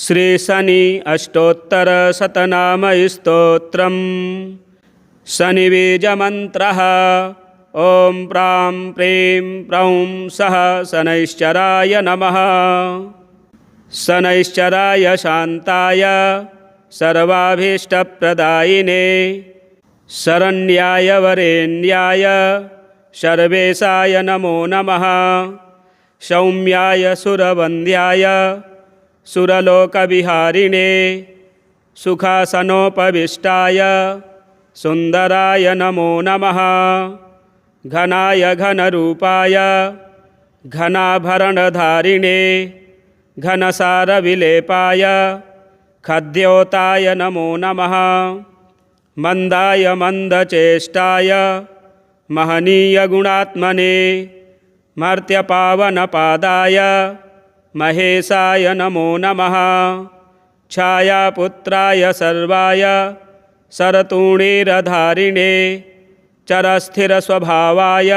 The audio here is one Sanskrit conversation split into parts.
श्री शनि अष्टोत्तर शतनामस्तोत्रम् शनिबीजमन्त्रः ॐ प्रां प्रीं प्रौं सः शनैश्चराय नमः। शनैश्चराय शान्ताय सर्वाभीष्टप्रदायिने शरण्याय वरेण्याय सर्वेशाय नमो नमः। सौम्याय सुरवन्द्याय सुरलोकविहारिणे सुखासनोपविष्टाय सुन्दराय नमो नमः। घनाय घनरूपाय घनाभरणधारिणे घनसारविलेपाय खद्योताय नमो नमः। मन्दाय मन्दचेष्टाय महनीयगुणात्मने मर्त्यपावनपादाय महेशाय नमो नमः। छायापुत्राय सर्वाय शरतूणीरधारिणे चरस्थिरस्वभावाय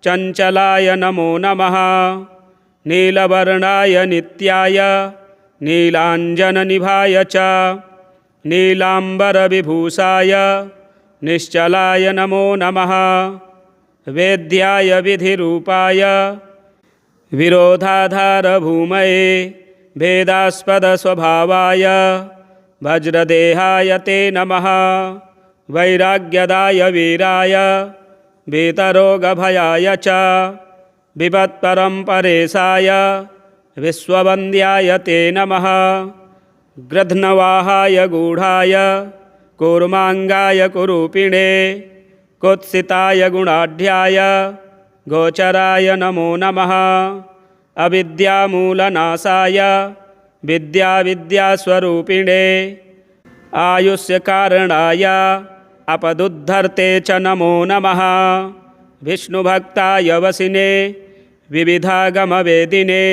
चञ्चलाय नमो नमः। नीलवर्णाय नित्याय नीलाञ्जननिभाय च नीलाम्बरविभूषाय निश्चलाय नमो नमः। वेद्याय विधिरूपाय विरोधाधारभूमये भेदास्पदस्वभावाय वज्रदेहाय ते नमः। वैराग्यदाय वीराय वीतरोगभयाय च विपत्परम्परेशाय विश्ववन्द्याय ते नमः। गृध्नवाहाय गूढाय कूर्माङ्गाय कुरूपिणे कुत्सिताय गुणाढ्याय गोचराय नमो नमः। अविद्यामूलनाशाय विद्यास्वरूपिणे आयुष्यकारणाय अपदुद्धर्ते च नमो नमः। विष्णुभक्ताय वसिने विविधागमवेदिने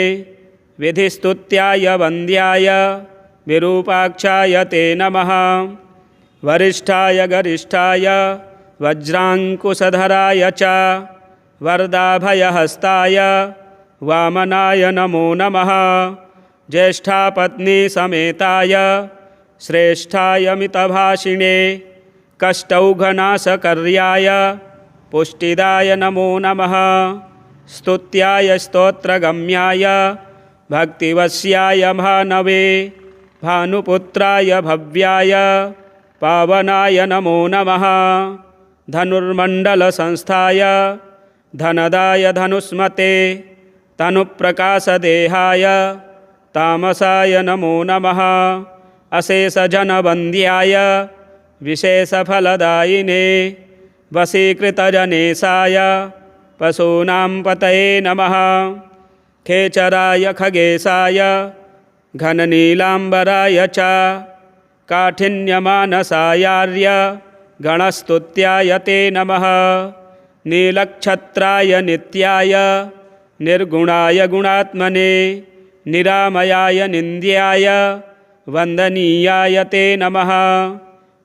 विधिस्तुत्याय वन्द्याय विरूपाक्षाय ते नमः। वरिष्ठाय गरिष्ठाय वज्राङ्कुशधराय च वरदाभयहस्ताय वामनाय नमो नमः। ज्येष्ठापत्नी समेताय श्रेष्ठाय मितभाषिणे कष्टौघनाशकर्याय पुष्टिदाय नमो नमः। स्तुत्याय स्तोत्रगम्याय भक्तिवश्याय भानवे भानुपुत्राय भव्याय पावनाय नमो नमः। धनुर्मण्डलसंस्थाय धनदाय धनुष्मते तनुप्रकाशदेहाय तामसाय नमो नमः। अशेषजनवन्द्याय विशेषफलदायिने वशीकृतजनेशाय पशूनां पतये नमः। खेचराय खगेशाय घननीलाम्बराय च काठिन्यमानसायार्य गणस्तुत्याय ते नमः। नीलक्षत्राय नित्याय निर्गुणाय गुणात्मने निरामयाय निन्द्याय वन्दनीयाय ते नमः।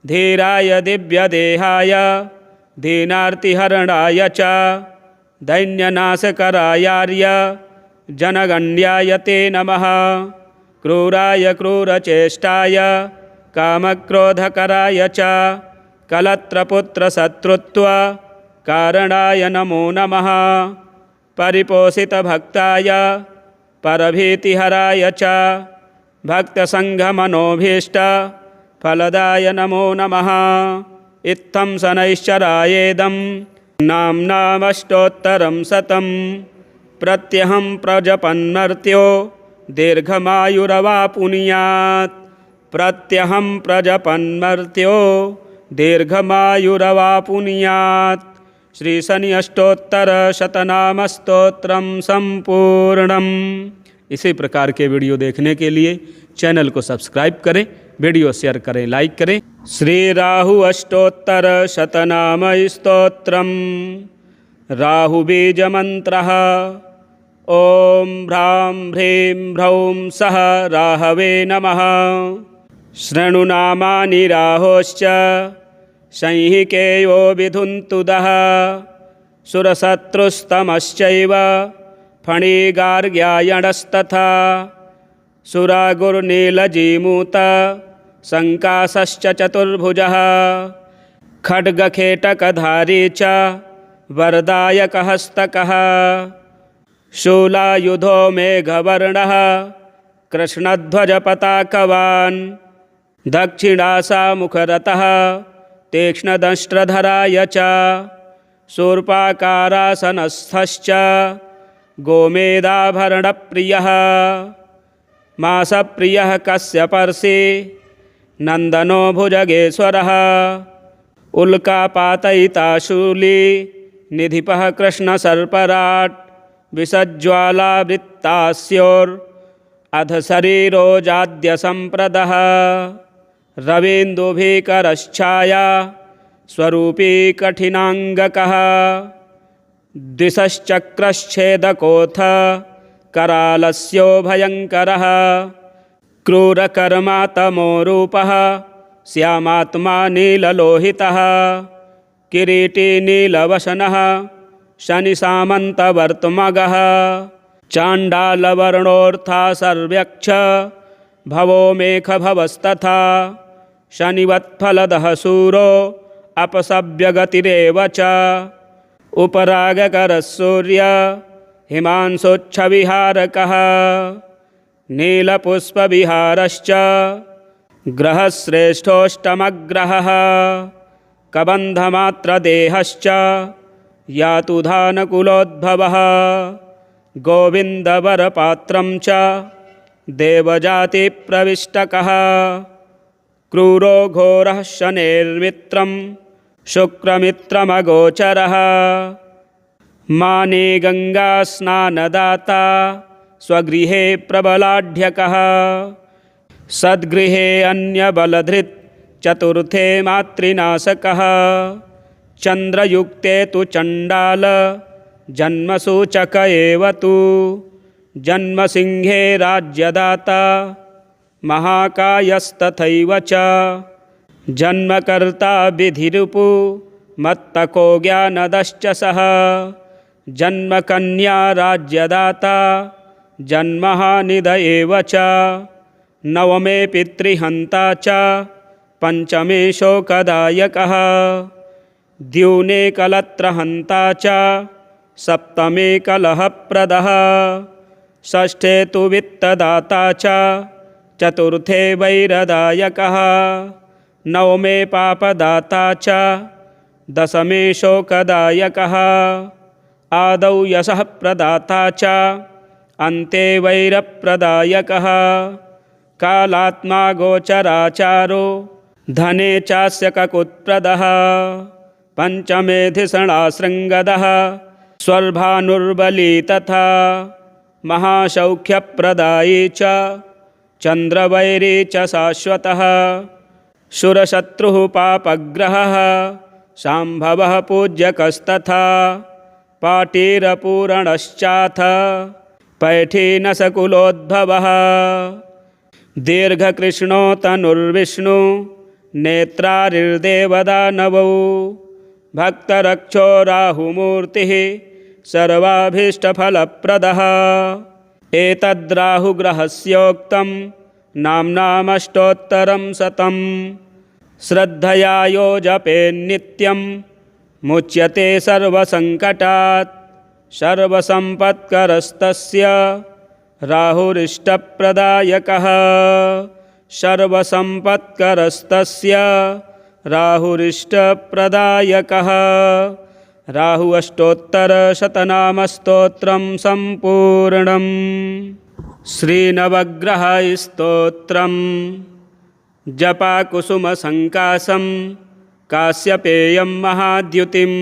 धीराय दिव्यदेहाय दीनार्तिहरणाय च दैन्यनाशकरायार्य जनगण्याय ते नमः। क्रूराय क्रूरचेष्टाय कामक्रोधकराय च कलत्रपुत्रशत्रुत्व कारणाय नमो नमः। परिपोषितभक्ताय परभीतिहराय च भक्तसङ्घमनोभीष्ट फलदाय नमो नमः। इत्थं शनैश्चरायेदं नाम्नामष्टोत्तरं शतं प्रत्यहं प्रजपन्मर्त्यो दीर्घमायुरवापुनुयात्। प्रत्यहं प्रजपन्मर्त्यो दीर्घमायुरवापुनुयात्। श्री शनि अष्टोत्तर शतनामस्तोत्रम संपूर्णम्। इसी प्रकार के वीडियो देखने के लिए चैनल को सब्सक्राइब करें, वीडियो शेयर करें, लाइक करें। श्री राहु अष्टोत्तर शतनाम स्तोत्रम राहुबीज मंत्रः ओं भ्रां ह्रीं भ्रौं सः राहवे नमः। शृणुनामानि राहोश्च संहिकेयो विधुन्तुदः सुरशत्रुस्तमश्चैव फणिगार्ग्यायणस्तथा सुरागुर्नीलजीमूत शङ्कासश्च चतुर्भुजः खड्गखेटकधारी च वरदायकहस्तकः शूलायुधो मेघवर्णः कृष्णध्वजपताकवान् दक्षिणासामुखरतः तीक्ष्णदंष्ट्रधराय च शूर्पाकारासनस्थश्च गोमेदाभरणप्रियः मासप्रियः कश्यपर्षि नन्दनो भुजगेश्वरः उल्कापातयिता शूली निधिपः कृष्णसर्पराट् विसज्ज्वालावृत्तास्योर्अधशरीरोजाद्यसम्प्रदः रवीन्दुभीकरश्छाया स्वरूपी कठिनाङ्गकः द्विषश्चक्रश्छेदकोऽथ करालस्यो भयङ्करः क्रूरकर्मा तमोरूपः श्यामात्मा नीललोहितः किरीटी नीलवसनः शनिसामन्तवर्तुमगः चाण्डालवर्णोऽर्था सर्व्यक्ष भवो मेघभवस्तथा शनिवत्फलदः सूरो अपसव्यगतिरेव च उपरागकरः सूर्य हिमांशोच्छविहारकः नीलपुष्पविहारश्च ग्रहश्रेष्ठोऽष्टमग्रहः कबन्धमात्रदेहश्च यातुधानकुलोद्भवः गोविन्दवरपात्रं च देवजातिप्रविष्टकः क्रूरो घोरः शनेर्मित्रं शुक्रमित्रमगोचरः माने गङ्गास्नानदाता स्वगृहे प्रबलाढ्यकः सद्गृहे अन्यबलधृत् चतुर्थे मातृनाशकः चन्द्रयुक्ते तु चण्डाल जन्मसूचक एव तु जन्मसिंहे राज्यदाता महाकायस्तथैव च जन्मकर्ता विधिरुपु मत्तको ज्ञानदश्च सः जन्मकन्या राज्यदाता जन्महानिध एव च नवमे पितृहन्ता च पंचमे शोकदायकः द्यूने कलत्रहन्ता च सप्तमे कलहप्रदः षष्ठे तु वित्तदाता च चतुर्थे वैरदायकः नवमे पापदाता च दशमे शोकदायकः आदौ यशः प्रदाता च अन्ते वैरप्रदायकः कालात्मा गोचराचारो धने चास्य ककुत्प्रदः पंचमेधिषणाशृङ्गदः स्वर्भानुर्बली तथा महासौख्यप्रदायी च चन्द्रवैरी च शाश्वतः शूरशत्रुः पापग्रहः शाम्भवः पूज्यकस्तथा पाटीरपूरणश्चाथ पैठीनसकुलोद्भवः दीर्घकृष्णो तनुर्विष्णु नेत्रारिर्देवदानवौ भक्तरक्षो राहुमूर्तिः सर्वाभीष्टफलप्रदः एतद्राहुग्रहस्योक्तं नाम्नामष्टोत्तरं शतं श्रद्धया यो जपेन्नित्यं मुच्यते सर्वसङ्कटात् सर्वसम्पत्करस्तस्य राहुरिष्टप्रदायकः सर्वसम्पत्करस्तस्य राहुरिष्टप्रदायकः राहु अष्टोत्तरशतनामस्तोत्रं सम्पूर्णम् श्रीनवग्रहस्तोत्रम् जपाकुसुमसङ्कासं काश्यपेयं महाद्युतिं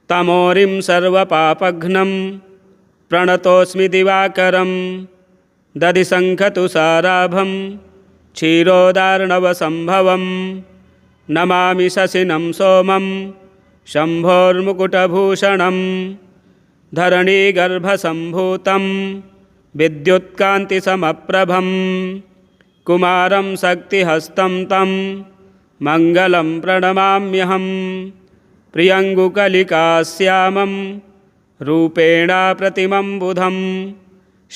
तमोरिं सर्वपापघ्नं प्रणतोऽस्मि दिवाकरं दधिशङ्खतुषाराभं क्षीरोदार्णवसम्भवं नमामि शशिनं सोमं शम्भोर्मुकुटभूषणं धरणीगर्भसम्भूतं विद्युत्कान्तिसमप्रभं कुमारं शक्तिहस्तं तं मङ्गलं प्रणमाम्यहं प्रियङ्गुकलिकाश्यामं रूपेणा प्रतिमं बुधं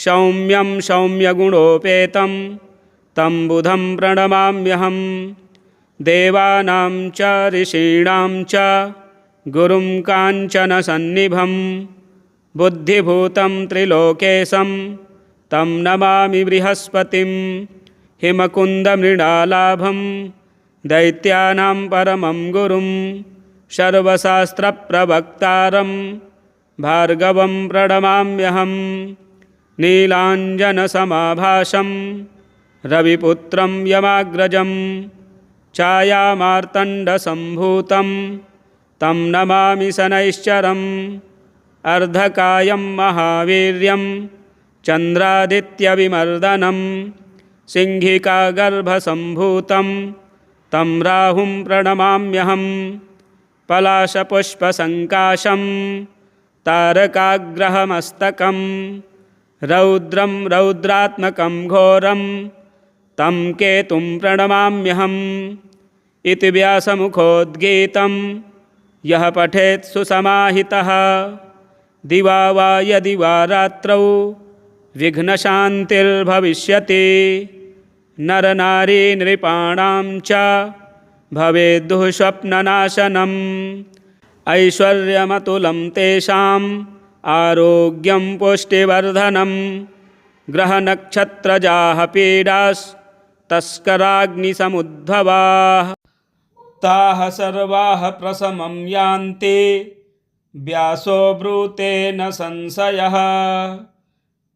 सौम्यं सौम्यगुणोपेतं तं बुधं प्रणमाम्यहं। देवानां च ऋषीणां च गुरुं काञ्चनसन्निभं बुद्धिभूतं त्रिलोकेशं तं नमामि बृहस्पतिं। हिमकुन्दमृणालाभं दैत्यानां परमं गुरुं सर्वशास्त्रप्रवक्तारं भार्गवं प्रणमाम्यहं। नीलाञ्जनसमाभासं रविपुत्रं यमाग्रजं छायामार्तण्डसम्भूतं तं नमामि शनैश्चरम्। अर्धकायं महावीर्यं चन्द्रादित्यविमर्दनं सिंहिकागर्भसम्भूतं तं राहुं प्रणमाम्यहं। पलाशपुष्पसङ्काशं तारकाग्रहमस्तकं रौद्रं रौद्रात्मकं घोरं तं केतुं प्रणमाम्यहम्। इति व्यासमुखोद्गीतं यः पठेत् सुसमाहितः दिवा वा यदि वा रात्रौ विघ्नशान्तिर्भविष्यति। नरनारी नृपाणां च भवेद्दुः स्वप्ननाशनम्। ऐश्वर्यमतुलं तेषाम् आरोग्यं पुष्टिवर्धनं। ग्रहनक्षत्रजाः पीडास्तस्कराग्निसमुद्भवाः ताः सर्वाः प्रशमं यान्ति व्यासो ब्रूते न संशयः।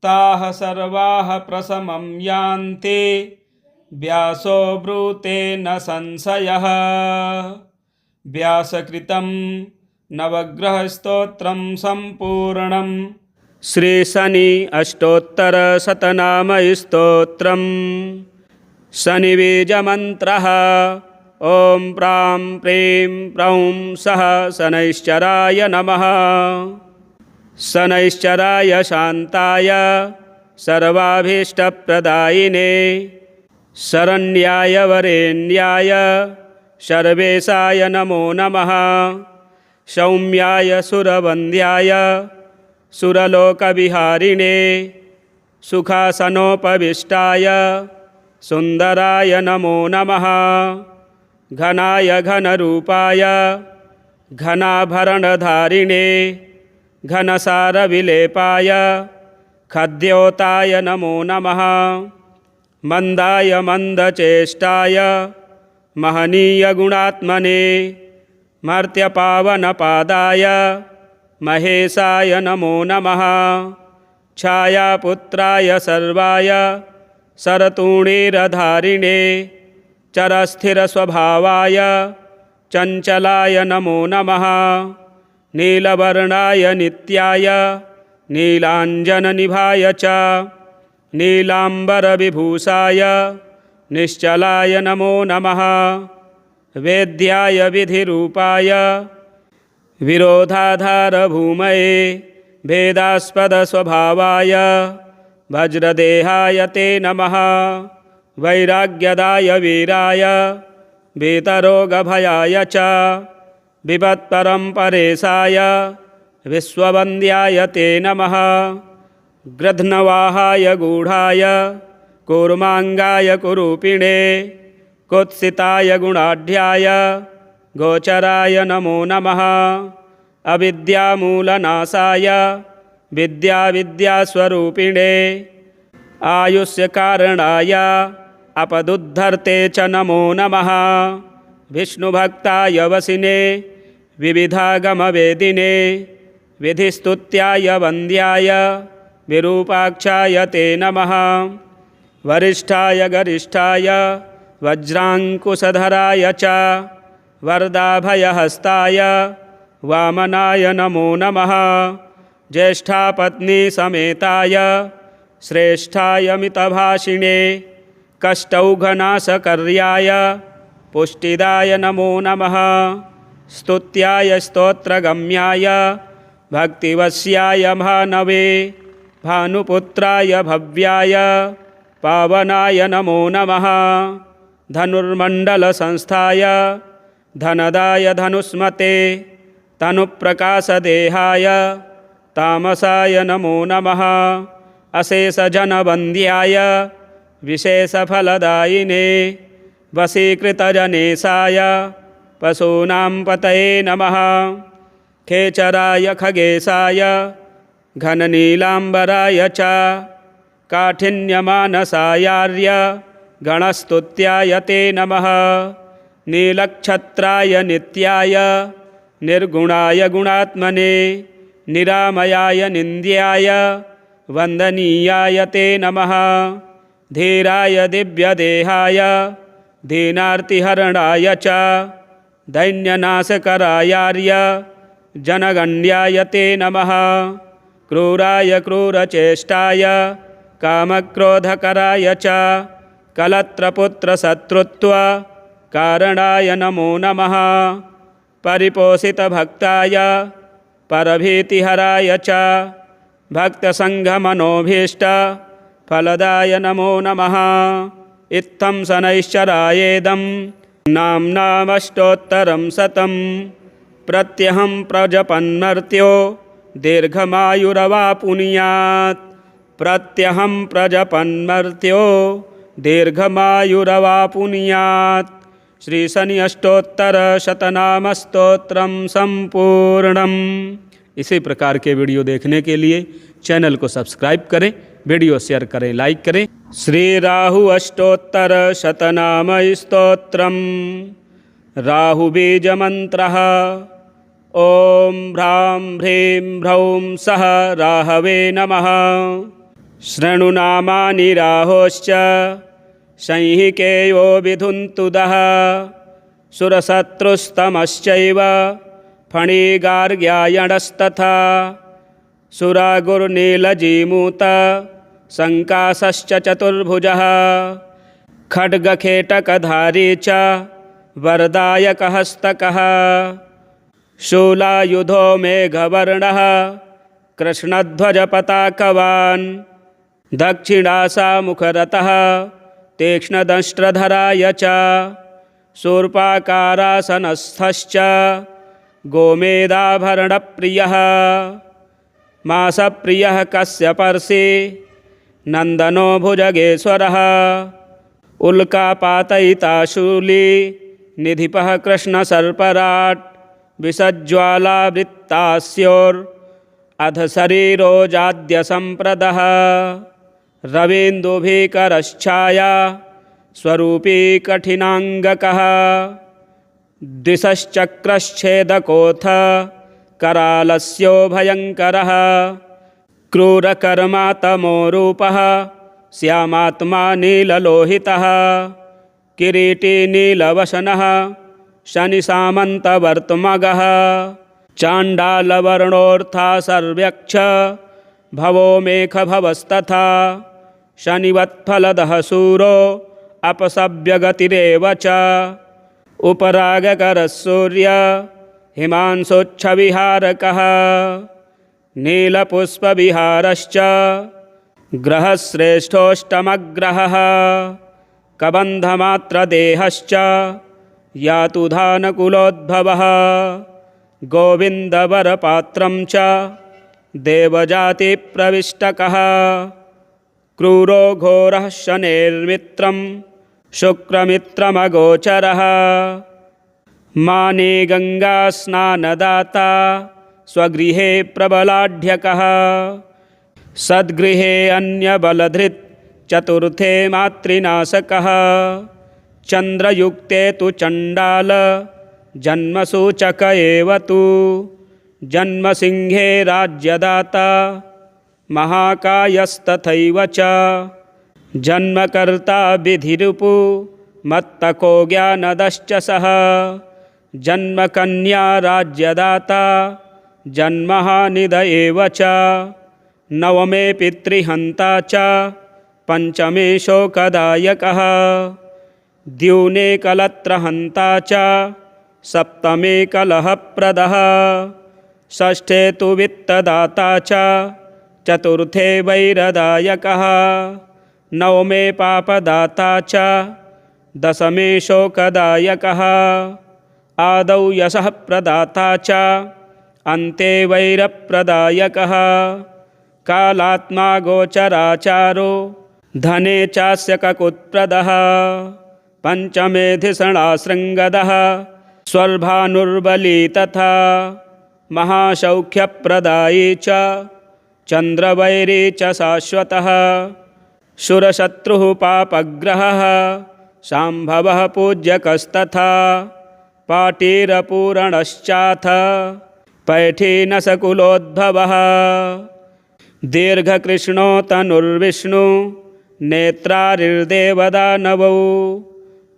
ताः सर्वाः प्रशमं यान्ति व्यासो ब्रूते न संशयः। व्यासकृतं नवग्रहस्तोत्रं सम्पूर्णम्। श्रीशनि अष्टोत्तरशतनामस्तोत्रम्। शनिबीजमन्त्रः। ॐ प्रां प्रीं प्रौं सः शनैश्चराय नमः। शनैश्चराय शान्ताय सर्वाभीष्टप्रदायिने शरण्याय वरेण्याय सर्वेशाय नमो नमः। सौम्याय सुरवन्द्याय सुरलोकविहारिणे सुखासनोपविष्टाय सुन्दराय नमो नमः। घनाय घनरूपाय घनाभरणधारिणे घनसारविलेपाय खद्योताय नमो नमः। मन्दाय मन्दचेष्टाय महनीयगुणात्मने मर्त्यपावनपादाय महेशाय नमो नमः। छायापुत्राय सर्वाय शरतूणीरधारिणे चरस्थिरस्वभावाय चञ्चलाय नमो नमः। नीलवर्णाय नित्याय नीलाञ्जननिभाय च नीलाम्बरविभूषाय निश्चलाय नमो नमः। वेद्याय विधिरूपाय विरोधाधारभूमये भेदास्पदस्वभावाय वज्रदेहाय ते नमः। वैराग्यदाय वीराय वीतरोगभयाय च विपत्परम्परेशाय विश्ववन्द्याय ते नमः। गृध्नवाहाय गूढाय कूर्माङ्गाय कुरूपिणे कुत्सिताय गुणाढ्याय गोचराय नमो नमः। अविद्यामूलनाशाय विद्यास्वरूपिणे आयुष्यकारणाय अपदुद्धर्ते च नमो नमः। विष्णुभक्ताय वसिने विविधागमवेदिने विधिस्तुत्याय वन्द्याय विरूपाक्षाय ते नमः। वरिष्ठाय गरिष्ठाय वज्राङ्कुशधराय च वरदाभयहस्ताय वामनाय नमो नमः। ज्येष्ठापत्नी समेताय श्रेष्ठाय मितभाषिणे कष्टौघनाशकर्याय पुष्टिदाय नमो नमः। स्तुत्याय स्तोत्रगम्याय भक्तिवश्याय भानवे भानुपुत्राय भव्याय पावनाय नमो नमः। धनुर्मण्डलसंस्थाय धनदाय धनुष्मते तनुप्रकाशदेहाय तामसाय नमो नमः। अशेषजनवन्द्याय विशेषफलदायिने वशीकृतजनेशाय पशूनां पतये नमः। खेचराय खगेशाय घननीलाम्बराय च काठिन्यमानसायार्य गणस्तुत्याय ते नमः। नीलक्षत्राय नित्याय निर्गुणाय गुणात्मने निरामयाय निन्द्याय वन्दनीयाय ते नमः। धीराय दिव्यदेहाय दीनार्तिहरणाय च दैन्यनाशकरायार्य जनगण्याय ते नमः। क्रूराय क्रूरचेष्टाय कामक्रोधकराय च कलत्रपुत्रशत्रुत्वकारणाय नमो नमः। परिपोषितभक्ताय परभीतिहराय च भक्तसङ्घमनोभीष्टफलदाय नमो नमः। इत्थं शनैश्चरायेदं नाम्नामष्टोत्तरं शतं प्रत्यहं प्रजपन्मर्त्यो दीर्घमायुरवापुनुयात्। प्रत्यहं प्रजपन्मर्त्यो दीर्घमायुरवापुनुयात्। श्री शनि अष्टोत्तर शतनाम स्तोत्रम संपूर्णम। इसी प्रकार के वीडियो देखने के लिए चैनल को सब्सक्राइब करें, वीडियो शेयर करें, लाइक करें। श्री राहु अष्टोत्तर शतनाम स्तोत्रम। राहु बीज मंत्रः। ओम भ्रां ह्रीं भ्रौं सः राहवे नमः। शृणुनामानि राहोश्च संहिकेयो विधुन्तुदः। सुरशत्रुस्तमश्चैव फणिगार्ग्यायणस्तथा। सुरागुर्नीलजीमूत शङ्कासश्च चतुर्भुजः। खड्गखेटकधारी च वरदायकहस्तकः। शूलायुधो मेघवर्णः कृष्णध्वजपताकवान्। दक्षिणासामुखरतः तीक्ष्णदंष्ट्रधराय च। शूर्पाकारासनस्थश्च गोमेदाभरणप्रियः। मासप्रियः कश्यपर्षि नन्दनो भुजगेश्वरः। उल्कापातयिता शूली निधिपः कृष्णसर्पराट्। विसज्ज्वालावृत्तास्योर्अधशरीरोजाद्यसम्प्रदः। रवीन्दुभीकरश्छाया स्वरूपी कठिनाङ्गकः। द्विषश्चक्रश्छेदकोऽथ करालस्यो भयङ्करः। क्रूरकर्मा तमो रूपः श्यामात्मा नीललोहितः। किरीटी नीलवसनः शनिसामन्तवर्तुमगः। चाण्डालवर्णोऽर्था सर्व्यक्ष भवो मेघभवस्तथा। शनिवत्फलदः सूरो अपसव्यगतिरेव च। उपरागकरः सूर्य हिमांशोच्छविहारकः। नीलपुष्पविहारश्च ग्रहश्रेष्ठोऽष्टमग्रहः। कबन्धमात्रदेहश्च यातुधानकुलोद्भवः। गोविन्दवरपात्रं च देवजातिप्रविष्टकः। क्रूरो घोरः शनेर्मित्रं शुक्रमित्रमगोचरः। माने गङ्गास्नानदाता स्वगृहे प्रबलाढ्यकः। सद्गृहे अन्यबलधृत् चतुर्थे मातृनाशकः। चन्द्रयुक्ते तु चण्डाल जन्मसूचक एव तु। जन्मसिंहे राज्यदाता महाकायस्तथैव च। जन्मकर्ता विधिरुपु मत्तको ज्ञानदश्च सः। जन्मकन्या राज्यदाता जन्महानिद एव च। नवमे पितृहन्ता च पंचमे शोकदायकः। द्यूने कलत्रहन्ता च सप्तमे कलहप्रदः। षष्ठे तु वित्तदाता च चतुर्थे वैरदायकः। नवमे पापदाता च दशमे शोकदायकः। आदौ यशः प्रदाता च अन्ते वैरप्रदायकः। कालात्मा गोचराचारो धने चास्य ककुत्प्रदः पञ्चमेधिषणाशृङ्गदः स्वर्भानुर्बली तथा महासौख्यप्रदायी च चन्द्रवैरी च शाश्वतः शूरशत्रुः पापग्रहः शाम्भवः पूज्यकस्तथा पाटीरपूरणश्चाथ पैठीनसकुलोद्भवः दीर्घकृष्णो तनुर्विष्णु नेत्रारिर्देवदानवौ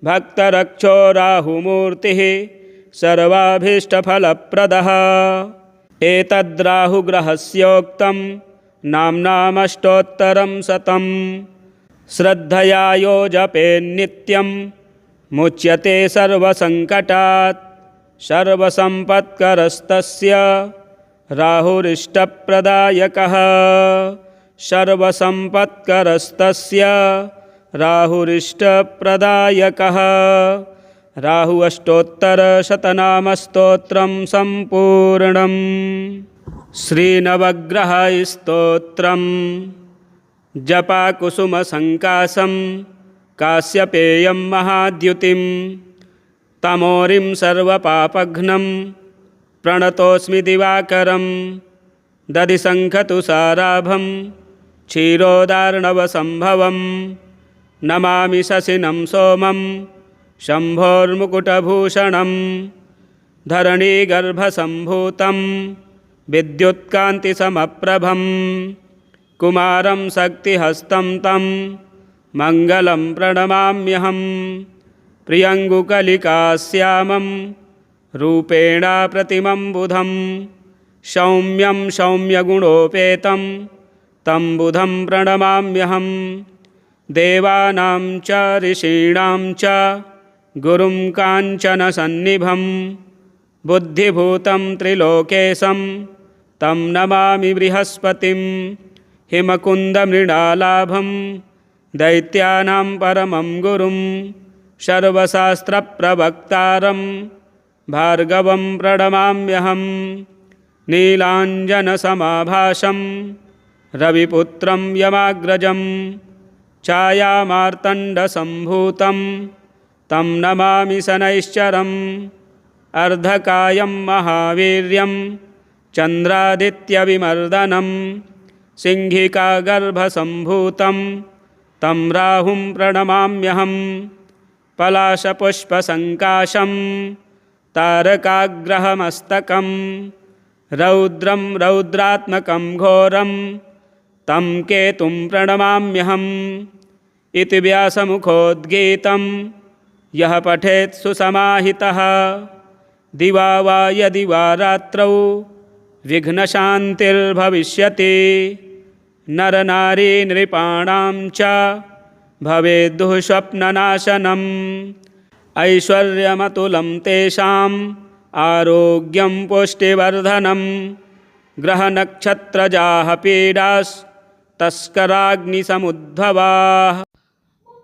भक्तरक्षो राहुमूर्तिः सर्वाभीष्टफलप्रदः एतद्राहुग्रहस्योक्तं नाम्नामष्टोत्तरं शतं श्रद्धया यो जपेन्नित्यं मुच्यते सर्वसङ्कटात् सर्वसम्पत्करस्तस्य राहुरिष्टप्रदायकः सर्वसम्पत्करस्तस्य राहुरिष्टप्रदायकः राहु अष्टोत्तरशतनामस्तोत्रं सम्पूर्णम् श्रीनवग्रहस्तोत्रं जपाकुसुमसङ्कासं काश्यपेयं महाद्युतिं तमोरिं सर्वपापघ्नं प्रणतोऽस्मि दिवाकरं दधिशङ्खतुषाराभं क्षीरोदार्णवसम्भवं नमामि शशिनं सोमं शम्भोर्मुकुटभूषणं धरणीगर्भसम्भूतं विद्युत्कान्तिसमप्रभं कुमारं शक्तिहस्तं तं मङ्गलं प्रणमाम्यहं प्रियङ्गुकलिकाश्यामं रूपेण प्रतिमं बुधं सौम्यं सौम्यगुणोपेतं तं बुधं प्रणमाम्यहं देवानां च ऋषीणां च गुरुं काञ्चनसन्निभं बुद्धिभूतं त्रिलोकेशं तं नमामि बृहस्पतिं हिमकुन्दमृणालाभं दैत्यानां परमं गुरुं सर्वशास्त्रप्रवक्तारं भार्गवं प्रणमाम्यहं नीलाञ्जनसमाभासं रविपुत्रं यमाग्रजं छायामार्तण्डसम्भूतं तं नमामि शनैश्चरम् अर्धकायं महावीर्यं चन्द्रादित्यविमर्दनं सिंहिकागर्भसम्भूतं तं राहुं प्रणमाम्यहं पलाशपुष्पसङ्काशं तारकाग्रहमस्तकं रौद्रं रौद्रात्मकं घोरं तं केतुं प्रणमाम्यहम् इति व्यासमुखोद्गीतं यः पठेत् सुसमाहितः दिवा वा यदि वा रात्रौ विघ्नशान्तिर्भविष्यति नरनारी नृपाणां च भवेद्दुःस्वप्ननाशनम् ऐश्वर्यमतुलं तेषाम् आरोग्यं पुष्टिवर्धनं ग्रहनक्षत्रजाः पीडास्तस्कराग्निसमुद्भवाः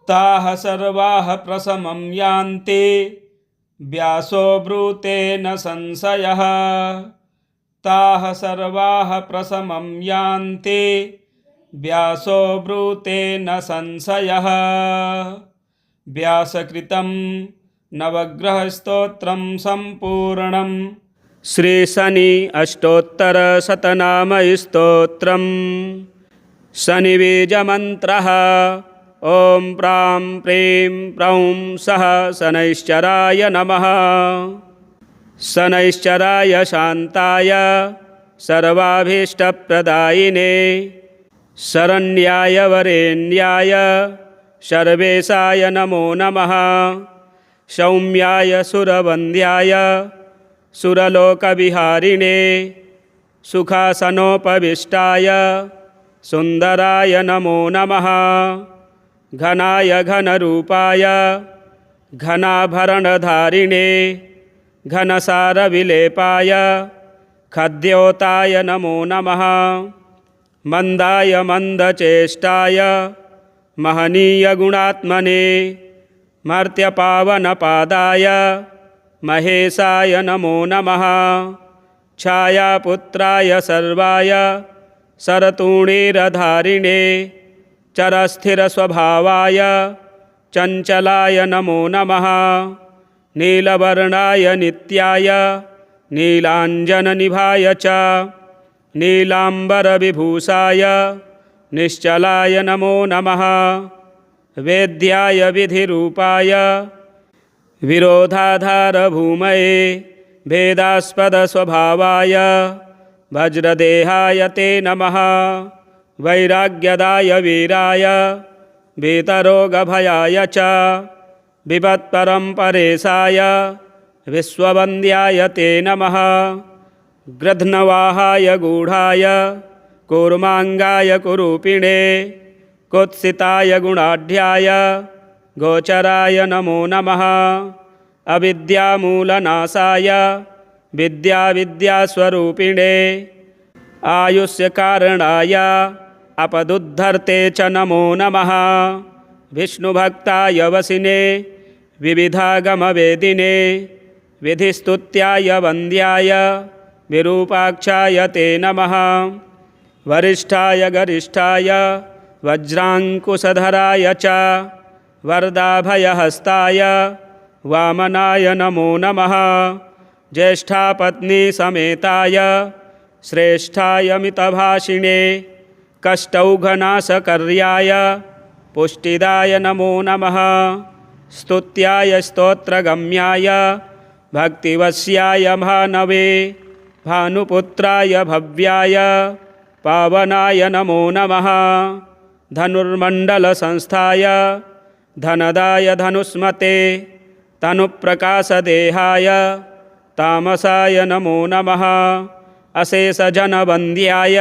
ताः सर्वाः प्रशमं यान्ति व्यासो ब्रूते न संशयः ताः सर्वाः प्रशमं यान्ति व्यासो ब्रूते न संशयः व्यासकृतं नवग्रहस्तोत्रं सम्पूर्णम् श्रीशनि अष्टोत्तरशतनामस्तोत्रम् शनिबीजमन्त्रः ॐ प्रां प्रीं प्रौं सः शनैश्चराय नमः शनैश्चराय शान्ताय सर्वाभीष्टप्रदायिने शरण्याय वरेण्याय सर्वेशाय नमो नमः सौम्याय सुरवन्द्याय सुरलोकविहारिणे सुखासनोपविष्टाय सुन्दराय नमो नमः घनाय घनरूपाय घनाभरणधारिणे घनसारविलेपाय खद्योताय नमो नमः मन्दाय मन्दचेष्टाय महनीयगुणात्मने मर्त्यपावनपादाय महेशाय नमो नमः छायापुत्राय सर्वाय सरतूणीरधारिणे चरस्थिरस्वभावाय चञ्चलाय नमो नमः। नीलवर्णाय नित्याय नीलाञ्जननिभाय च नीलाम्बरविभूषाय निश्चलाय नमो नमः। वेद्याय विधिरूपाय विरोधाधारभूमये भेदास्पदस्वभावाय वज्रदेहाय ते नमः। वैराग्यदाय वीराय वीतरोगभयाय च विपत्परम्परेशाय विश्ववन्द्याय ते नमः। गृध्नवाहाय गूढाय कूर्माङ्गाय कुरूपिणे कुत्सिताय गुणाढ्याय गोचराय नमो नमः। अविद्यामूलनाशाय विद्यास्वरूपिणे आयुष्यकारणाय अपदुद्धर्ते च नमो नमः। विष्णुभक्ताय वसिने विविधागमवेदिने विधिस्तुत्याय वन्द्याय विरूपाक्षाय ते नमः। वरिष्ठाय गरिष्ठाय वज्राङ्कुशधराय च वरदाभयहस्ताय वामनाय नमो नमः। ज्येष्ठापत्नी समेताय श्रेष्ठाय मितभाषिणे कष्टौघनाशकर्याय पुष्टिदाय नमो नमः। स्तुत्याय स्तोत्रगम्याय भक्तिवश्याय भानवे भानुपुत्राय भव्याय पावनाय नमो नमः। धनुर्मण्डलसंस्थाय धनदाय धनुष्मते तनुप्रकाशदेहाय तामसाय नमो नमः। अशेषजनवन्द्याय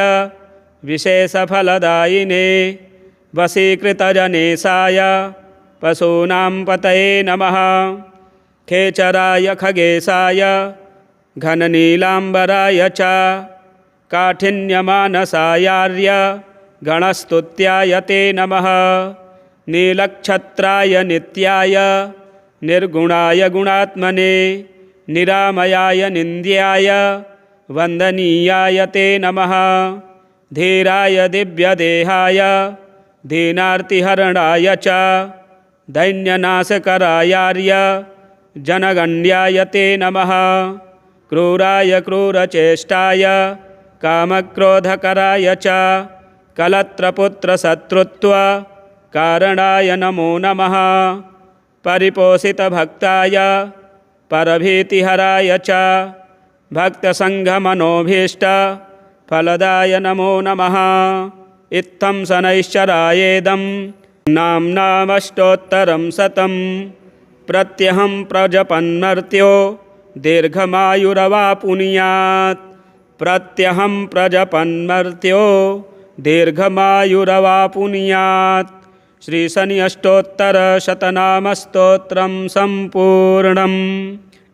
विशेषफलदायिने वशीकृतजनेशाय पशूनां पतये नमः। खेचराय खगेशाय घननीलाम्बराय च काठिन्यमानसायार्य गणस्तुत्याय ते नमः। नीलक्षत्राय नित्याय निर्गुणाय गुणात्मने निरामयाय निन्द्याय वन्दनीयाय ते नमः। धीराय दिव्यदेहाय दीनार्तिहरणाय च दैन्यनाशकरायार्य जनगण्याय ते नमः। क्रूराय क्रूरचेष्टाय कामक्रोधकराय च कलत्रपुत्रशत्रुत्व कारणाय नमो नमः। परिपोषितभक्ताय परभीतिहराय च भक्तसङ्घमनोभीष्टफलदाय नमो नमः। इत्थं शनैश्चरायेदं नाम्नामष्टोत्तरं शतं प्रत्यहं प्रजपन्मर्त्यो दीर्घमायुरवापुनुयात्। प्रत्यहं प्रजपन्मर्त्यो दीर्घमायुरवापुनुयात्। श्री शनि अष्टोत्तर शतनाम स्तोत्रम संपूर्णम।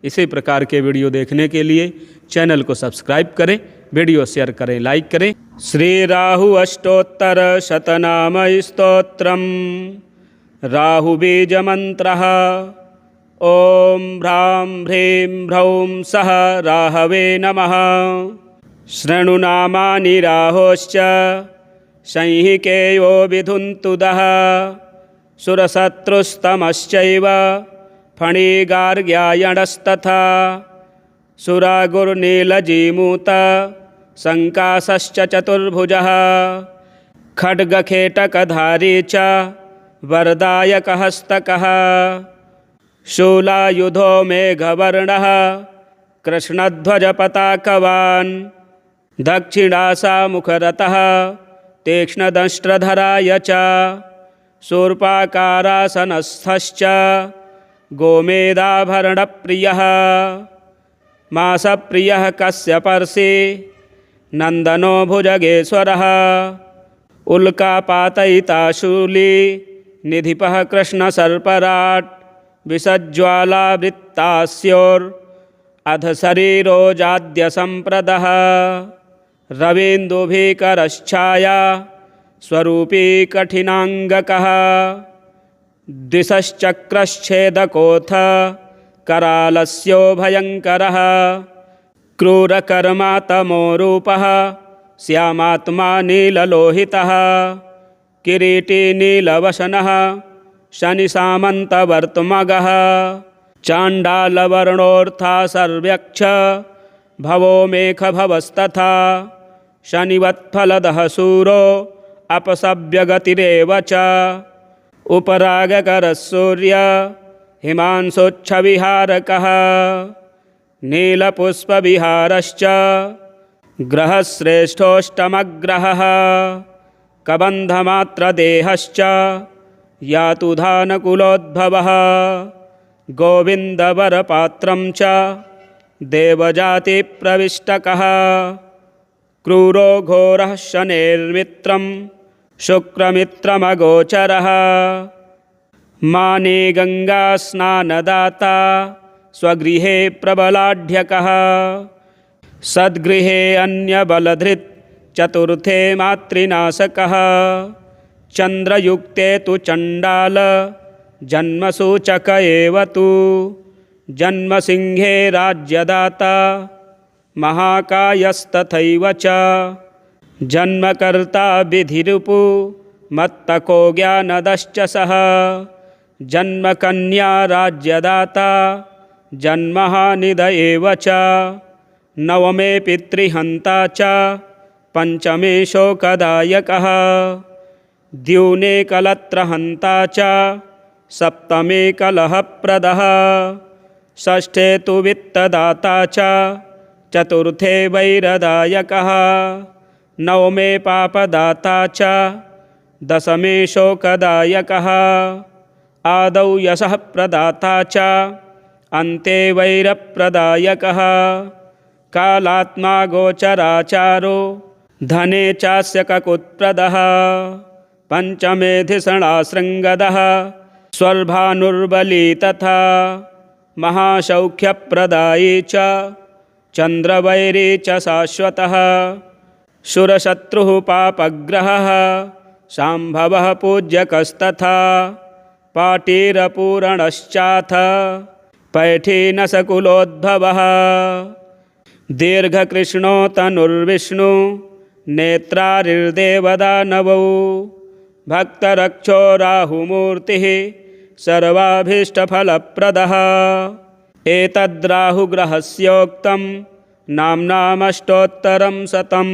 इसी प्रकार के वीडियो देखने के लिए चैनल को सब्सक्राइब करें, वीडियो शेयर करें, लाइक करें। श्री राहु अष्टोत्तर शतनाम स्तोत्रम। राहु बीज मंत्रः। ओम भ्रां ह्रीं भ्रौं सः राहवे नमः। शृणुनामानि राहोश्च संहिकेयो विधुन्तुदः। सुरशत्रुस्तमश्चैव फणिगार्ग्यायणस्तथा। सुरागुर्नीलजीमूत संकाशश्च चतुर्भुजः। खड्गखेटकधारी च वरदायकहस्तकः। शूलायुधो मेघवर्णः कृष्णध्वजपताकवान्। दक्षिणासामुखरतः तीक्ष्णदंष्ट्रधराय च। शूर्पाकारासनस्थश्च गोमेदाभरणप्रियः। मासप्रियः कश्यपर्षि नन्दनो भुजगेश्वरः। उल्कापातयिता शूली निधिपः कृष्णसर्पराट्। विसज्ज्वालावृत्तास्योर्अधशरीरोजाद्यसम्प्रदः। रवीन्दुभीकरश्छाया स्वरूपी कठिनाङ्गकः। द्विषश्चक्रश्छेदकोऽथ करालस्यो भयङ्करः। क्रूरकर्मा तमो रूपः श्यामात्मा नीललोहितः किरीटी नीलवसनः शनिसामन्तवर्तमगः चाण्डालवर्णोऽर्था सर्व्यक्ष भवो मेघभवस्तथा शनिवत्फलदः सूरो अपसव्यगतिरेव च उपरागकरः सूर्य हिमांशोच्छविहारकः नीलपुष्पविहारश्च ग्रहश्रेष्ठोऽष्टमग्रहः कबन्धमात्रदेहश्च यातुधानकुलोद्भवः गोविन्दवरपात्रं च देवजातिप्रविष्टकः क्रूरो घोरः शनेर्मित्रं शुक्रमित्रमगोचरः माने गङ्गास्नानदाता स्वगृहे प्रबलाढ्यकः सद्गृहे अन्यबलधृत् चतुर्थे मातृनाशकः चन्द्रयुक्ते तु चण्डाल जन्मसूचक एव तु जन्मसिंहे राज्यदाता महाकायस्तथैव च जन्मकर्ता विधिरुपु मत्तको ज्ञानदश्च सः जन्मकन्या राज्यदाता जन्महानिद एव च नवमे पितृहन्ता च पंचमे शोकदायकः द्यूने कलत्रहन्ता च सप्तमे कलहप्रदः षष्ठे तु वित्तदाता च चतुर्थे वैरदायकः नवमे पापदाता च दशमे शोकदायकः आदौ यशः प्रदाता च अन्ते वैरप्रदायकः कालात्मा गोचराचारो धने चास्य ककुत्प्रदः पंचमेधिषणाशृङ्गदः स्वर्भानुर्बली तथा महासौख्यप्रदायी च चन्द्रवैरी च शाश्वतः शूरशत्रुः पापग्रहः शाम्भवः पूज्यकस्तथा पाटीरपूरणश्चाथ पैठीनसकुलोद्भवः दीर्घकृष्णो तनुर्विष्णु नेत्रारिर्देवदानवौ भक्तरक्षो राहुमूर्तिः सर्वाभीष्टफलप्रदः एतद्राहुग्रहस्योक्तं नाम्नामष्टोत्तरं शतं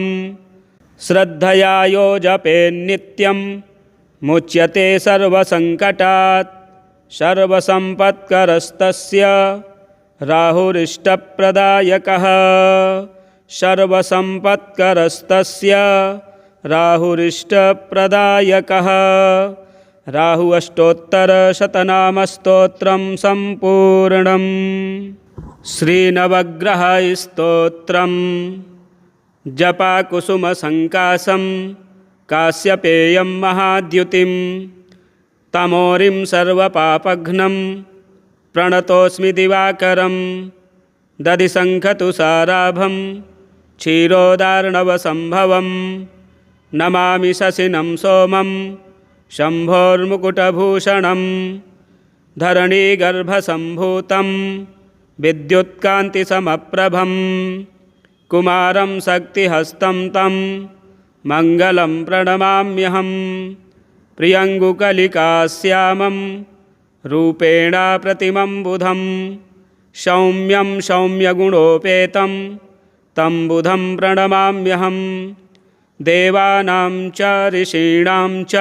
श्रद्धया यो जपेन्नित्यं मुच्यते सर्वसङ्कटात् सर्वसम्पत्करस्तस्य राहुरिष्टप्रदायकः सर्वसम्पत्करस्तस्य राहुरिष्टप्रदायकः राहु अष्टोत्तरशतनामस्तोत्रं सम्पूर्णम् श्रीनवग्रहस्तोत्रम् जपाकुसुमसङ्कासं काश्यपेयं महाद्युतिं तमोरिं सर्वपापघ्नं प्रणतोऽस्मि दिवाकरं दधिशङ्खतुषाराभं क्षीरोदार्णवसम्भवं नमामि शशिनं सोमं शम्भोर्मुकुटभूषणं धरणीगर्भसम्भूतं विद्युत्कान्तिसमप्रभं कुमारं शक्तिहस्तं तं मङ्गलं प्रणमाम्यहं प्रियङ्गुकलिकाश्यामं रूपेण प्रतिमं बुधं सौम्यं सौम्यगुणोपेतं तं बुधं प्रणमाम्यहं देवानां च ऋषीणां च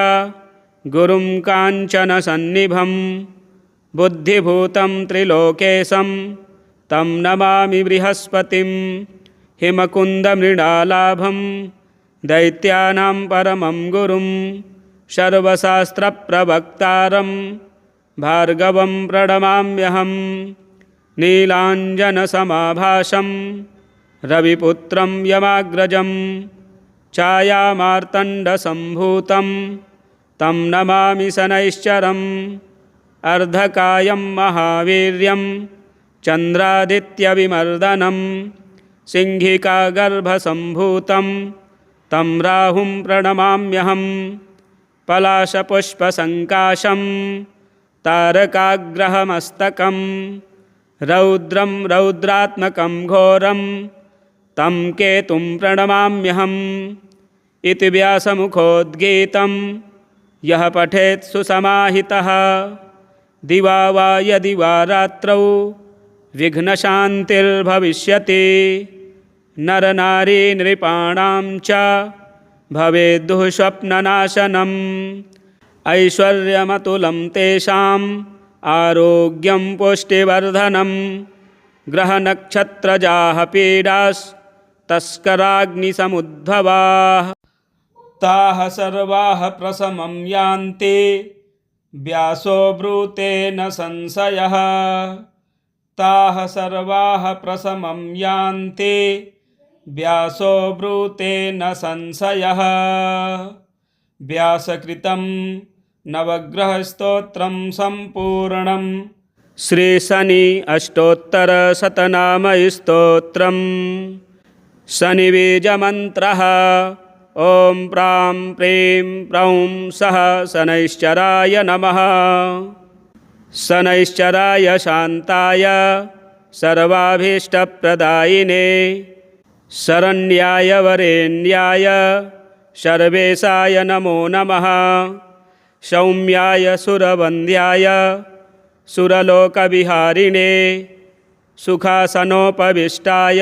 गुरुं काञ्चनसन्निभं बुद्धिभूतं त्रिलोकेशं तं नमामि बृहस्पतिं हिमकुन्दमृणालाभं दैत्यानां परमं गुरुं सर्वशास्त्रप्रवक्तारं भार्गवं प्रणमाम्यहं नीलाञ्जनसमाभासं रविपुत्रं यमाग्रजं छायामार्तण्डसम्भूतं तं नमामि शनैश्चरम् अर्धकायं महावीर्यं चन्द्रादित्यविमर्दनं सिंहिकागर्भसम्भूतं तं राहुं प्रणमाम्यहं पलाशपुष्पसङ्काशं तारकाग्रहमस्तकं रौद्रं रौद्रात्मकं घोरं तं केतुं प्रणमाम्यहम् इति व्यासमुखोद्गीतं यः पठेत् सुसमाहितः दिवा वा यदि वा रात्रौ विघ्नशान्तिर्भविष्यति नरनारी नृपाणां च भवेद्दुः स्वप्ननाशनम् ऐश्वर्यमतुलं तेषाम् आरोग्यं पुष्टिवर्धनम् ग्रहनक्षत्रजाः पीडास्तस्कराग्निसमुद्भवाः ताः सर्वाः प्रशमं यान्ति व्यासो ब्रूते न संशयः ताः सर्वाः प्रशमं यान्ति व्यासो ब्रूते न संशयः व्यासकृतं नवग्रहस्तोत्रं सम्पूर्णम् श्रीशनि अष्टोत्तरशतनामस्तोत्रम् शनिबीजमन्त्रः ॐ प्रां प्रीं प्रौं सः शनैश्चराय नमः शनैश्चराय शान्ताय सर्वाभीष्टप्रदायिने शरण्याय वरेण्याय सर्वेशाय नमो नमः सौम्याय सुरवन्द्याय सुरलोकविहारिणे सुखासनोपविष्टाय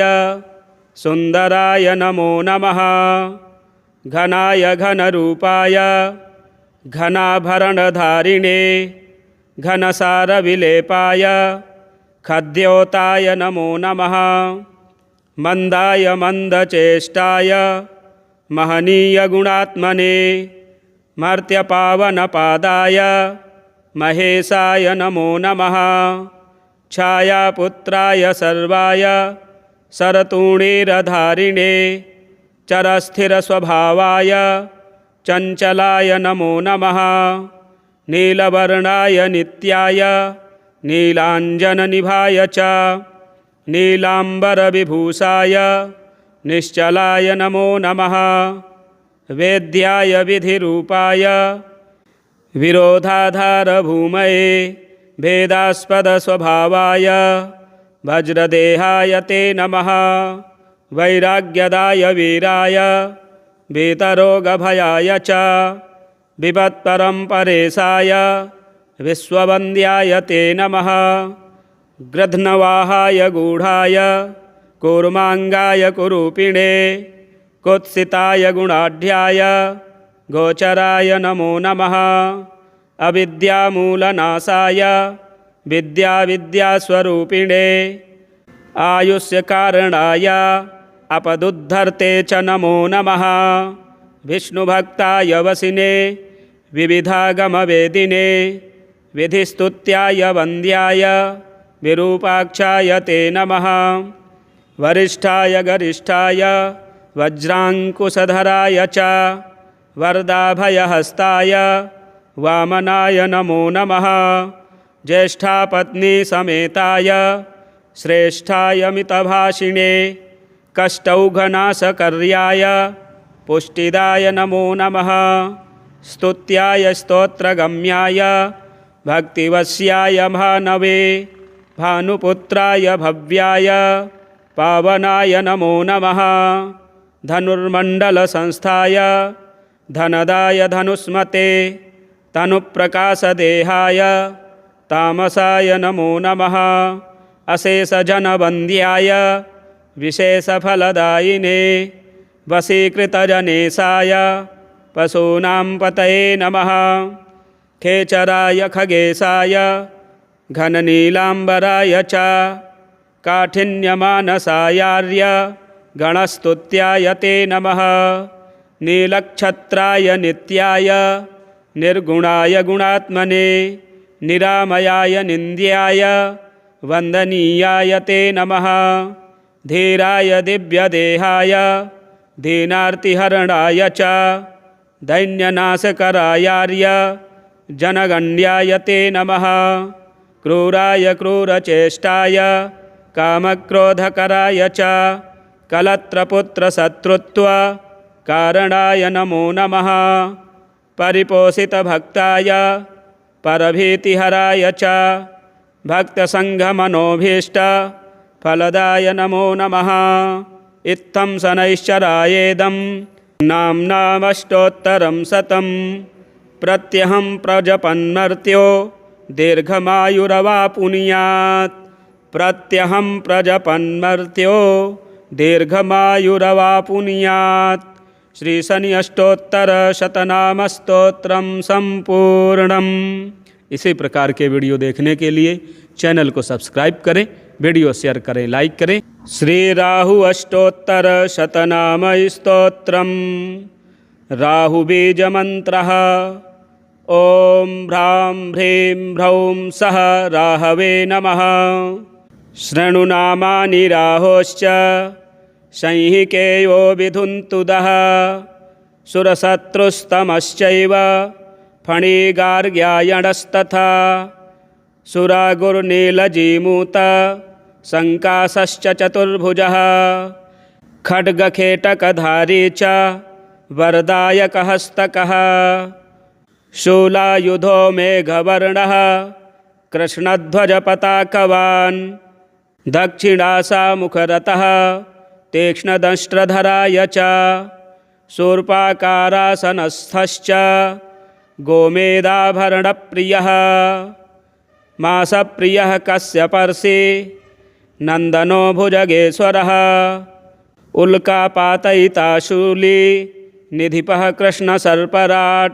सुन्दराय नमो नमः घनाय घनरूपाय घनाभरणधारिणे घनसारविलेपाय खद्योताय नमो नमः मन्दाय मन्दचेष्टाय महनीयगुणात्मने मर्त्यपावनपादाय महेशाय नमो नमः छायापुत्राय सर्वाय शरतूणीरधारिणे चरस्थिरस्वभावाय चञ्चलाय नमो नमः नीलवर्णाय नित्याय नीलाञ्जननिभाय च नीलाम्बरविभूषाय निश्चलाय नमो नमः वेद्याय विधिरूपाय विरोधाधारभूमये भेदास्पदस्वभावाय वज्रदेहाय ते नमः वैराग्यदाय वीराय वीतरोगभयाय च विपत्परम्परेशाय विश्ववन्द्याय ते नमः गृध्नवाहाय गूढाय कूर्माङ्गाय कुरूपिणे कुत्सिताय गुणाढ्याय गोचराय नमो नमः अविद्यामूलनाशाय विद्यास्वरूपिणे आयुष्यकारणाय अपदुद्धर्ते च नमो नमः विष्णुभक्ताय वसिने विविधागमवेदिने विधिस्तुत्याय वन्द्याय विरूपाक्षाय ते नमः वरिष्ठाय गरिष्ठाय वज्राङ्कुशधराय च वरदाभयहस्ताय वामनाय नमो नमः ज्येष्ठापत्नीसमेताय श्रेष्ठाय मितभाषिणे कष्टौघनाशकर्याय पुष्टिदाय नमो नमः स्तुत्याय स्तोत्रगम्याय भक्तिवश्याय भानवे भानुपुत्राय भव्याय पावनाय नमो नमः धनुर्मण्डलसंस्थाय धनदाय धनुष्मते तनुप्रकाशदेहाय तामसाय नमो नमः अशेषजनवन्द्याय विशेषफलदायिने वशीकृतजनेशाय पशूनां पतये नमः खेचराय खगेशाय घननीलाम्बराय च काठिन्यमानसायार्य गणस्तुत्याय ते नमः नीलक्षत्राय नित्याय निर्गुणाय गुणात्मने निरामयाय निन्द्याय वन्दनीयाय ते नमः धीराय दिव्यदेहाय दीनार्तिहरणाय च दैन्यनाशकरायार्य जनगण्याय ते नमः क्रूराय क्रूरचेष्टाय कामक्रोधकराय च कलत्रपुत्रशत्रुत्व कारणाय नमो नमः परिपोषितभक्ताय परभीतिहराय च भक्तसङ्घमनोभीष्ट फलदाय नमो नमः इत्थं शनैश्चरायेदं नाम्नामष्टोत्तरं शतं प्रत्यहं प्रजपन्मर्त्यो दीर्घमायुरवापुनुयात् प्रत्यहं प्रजपन्मर्त्यो दीर्घमायुरवापुनुयात्। श्री शनि अष्टोत्तर शतनाम स्तोत्रम संपूर्णम। इसी प्रकार के वीडियो देखने के लिए चैनल को सब्सक्राइब करें, वीडियो शेयर करें, लाइक करें। श्री राहु अष्टोत्तर शतनाम स्तोत्रम। राहु बीज मंत्रः। ओम ह्रां ह्रीं ह्रौं सः राहवे नमः। शृणुनामानि राहोश्च संहिकेयो विधुन्तुदः। सुरशत्रुस्तमश्चैव फणिगार्ग्यायणस्तथा। सुरागुर्नीलजीमूत संकासश्च चतुर्भुजः। खड्गखेटकधारी च वरदायकहस्तकः। शूलायुधो मेघवर्णः कृष्णध्वजपताकवान्। दक्षिणासामुखरतः तीक्ष्णदंष्ट्रधराय च। शूर्पाकारासनस्थश्च गोमेदाभरणप्रियः। मासप्रियः कश्यपर्षि नन्दनो भुजगेश्वरः। उल्कापातयिता शूली निधिपः कृष्णसर्पराट्।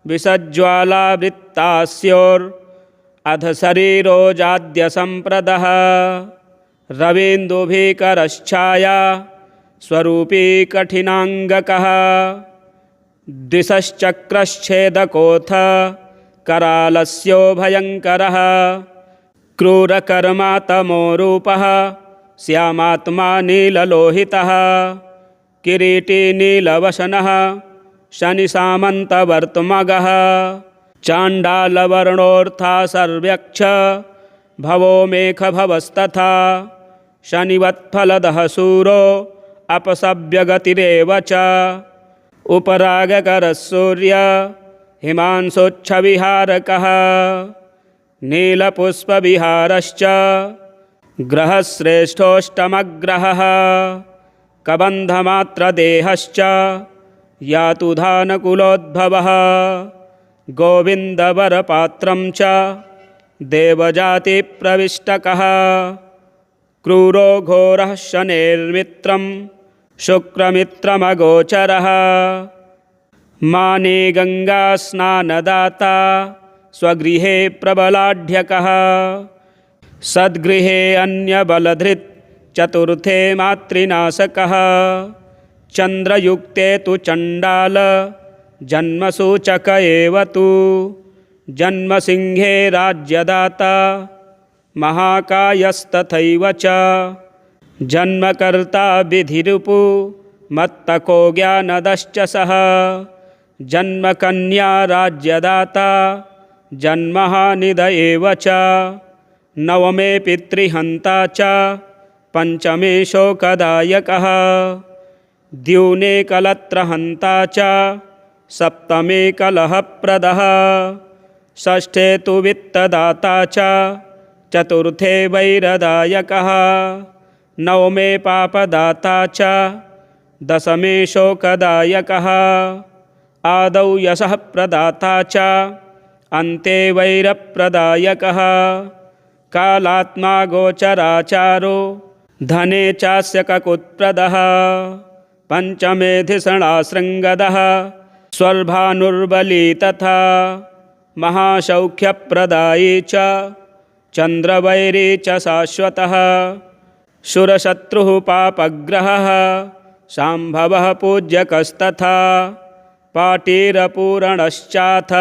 विसज्ज्वालावृत्तास्योर्अधशरीरोजाद्यसम्प्रदः। रवीन्दुभीकरश्छाया स्वरूपी कठिनाङ्गकः। द्विषश्चक्रश्छेदकोऽथ करालस्यो भयङ्करः। क्रूरकर्मा तमोरूपः श्यामात्मा नीललोहितः। किरीटी नीलवसनः शनिसामन्तवर्तुमगः। चाण्डालवर्णोऽर्था सर्व्यक्ष भवो मेघभवस्तथा। शनिवत्फलदः सूरो अपसव्यगतिरेव च। उपरागकरः सूर्य हिमांशोच्छविहारकः। नीलपुष्पविहारश्च ग्रहश्रेष्ठोऽष्टमग्रहः। कबन्धमात्रदेहश्च यातुधानकुलोद्भवः। गोविन्दवरपात्रं च देवजातिप्रविष्टकः। क्रूरो घोरः शनेर्मित्रं शुक्रमित्रमगोचरः। माने गङ्गास्नानदाता स्वगृहे प्रबलाढ्यकः। सद्गृहे अन्यबलधृत् चतुर्थे मातृनाशकः। चन्द्रयुक्ते तु चण्डाल जन्मसूचक एव तु। जन्मसिंहे राज्यदाता महाकायस्तथैव च। जन्मकर्ता विधिरुपु मत्तको ज्ञानदश्च सः। जन्मकन्या राज्यदाता जन्महानिद एव च। नवमे पितृहन्ता च पंचमे शोकदायकः। द्यूने कलत्रहन्ता च सप्तमे कलहप्रदः। षष्ठे तु वित्तदाता च चतुर्थे वैरदायकः। नवमे पापदाता च दशमे शोकदायकः। आदौ यशः प्रदाता च अन्ते वैरप्रदायकः। कालात्मा गोचराचारो धने चास्य ककुत्प्रदः। पंचमे धिषणाशृङ्गदः स्वर्भानुर्बली तथा। महासौख्यप्रदायी च चन्द्रवैरी च शाश्वतः। शूरशत्रुः पापग्रहः शाम्भवः पूज्यकस्तथा। पाटीरपूरणश्चाथ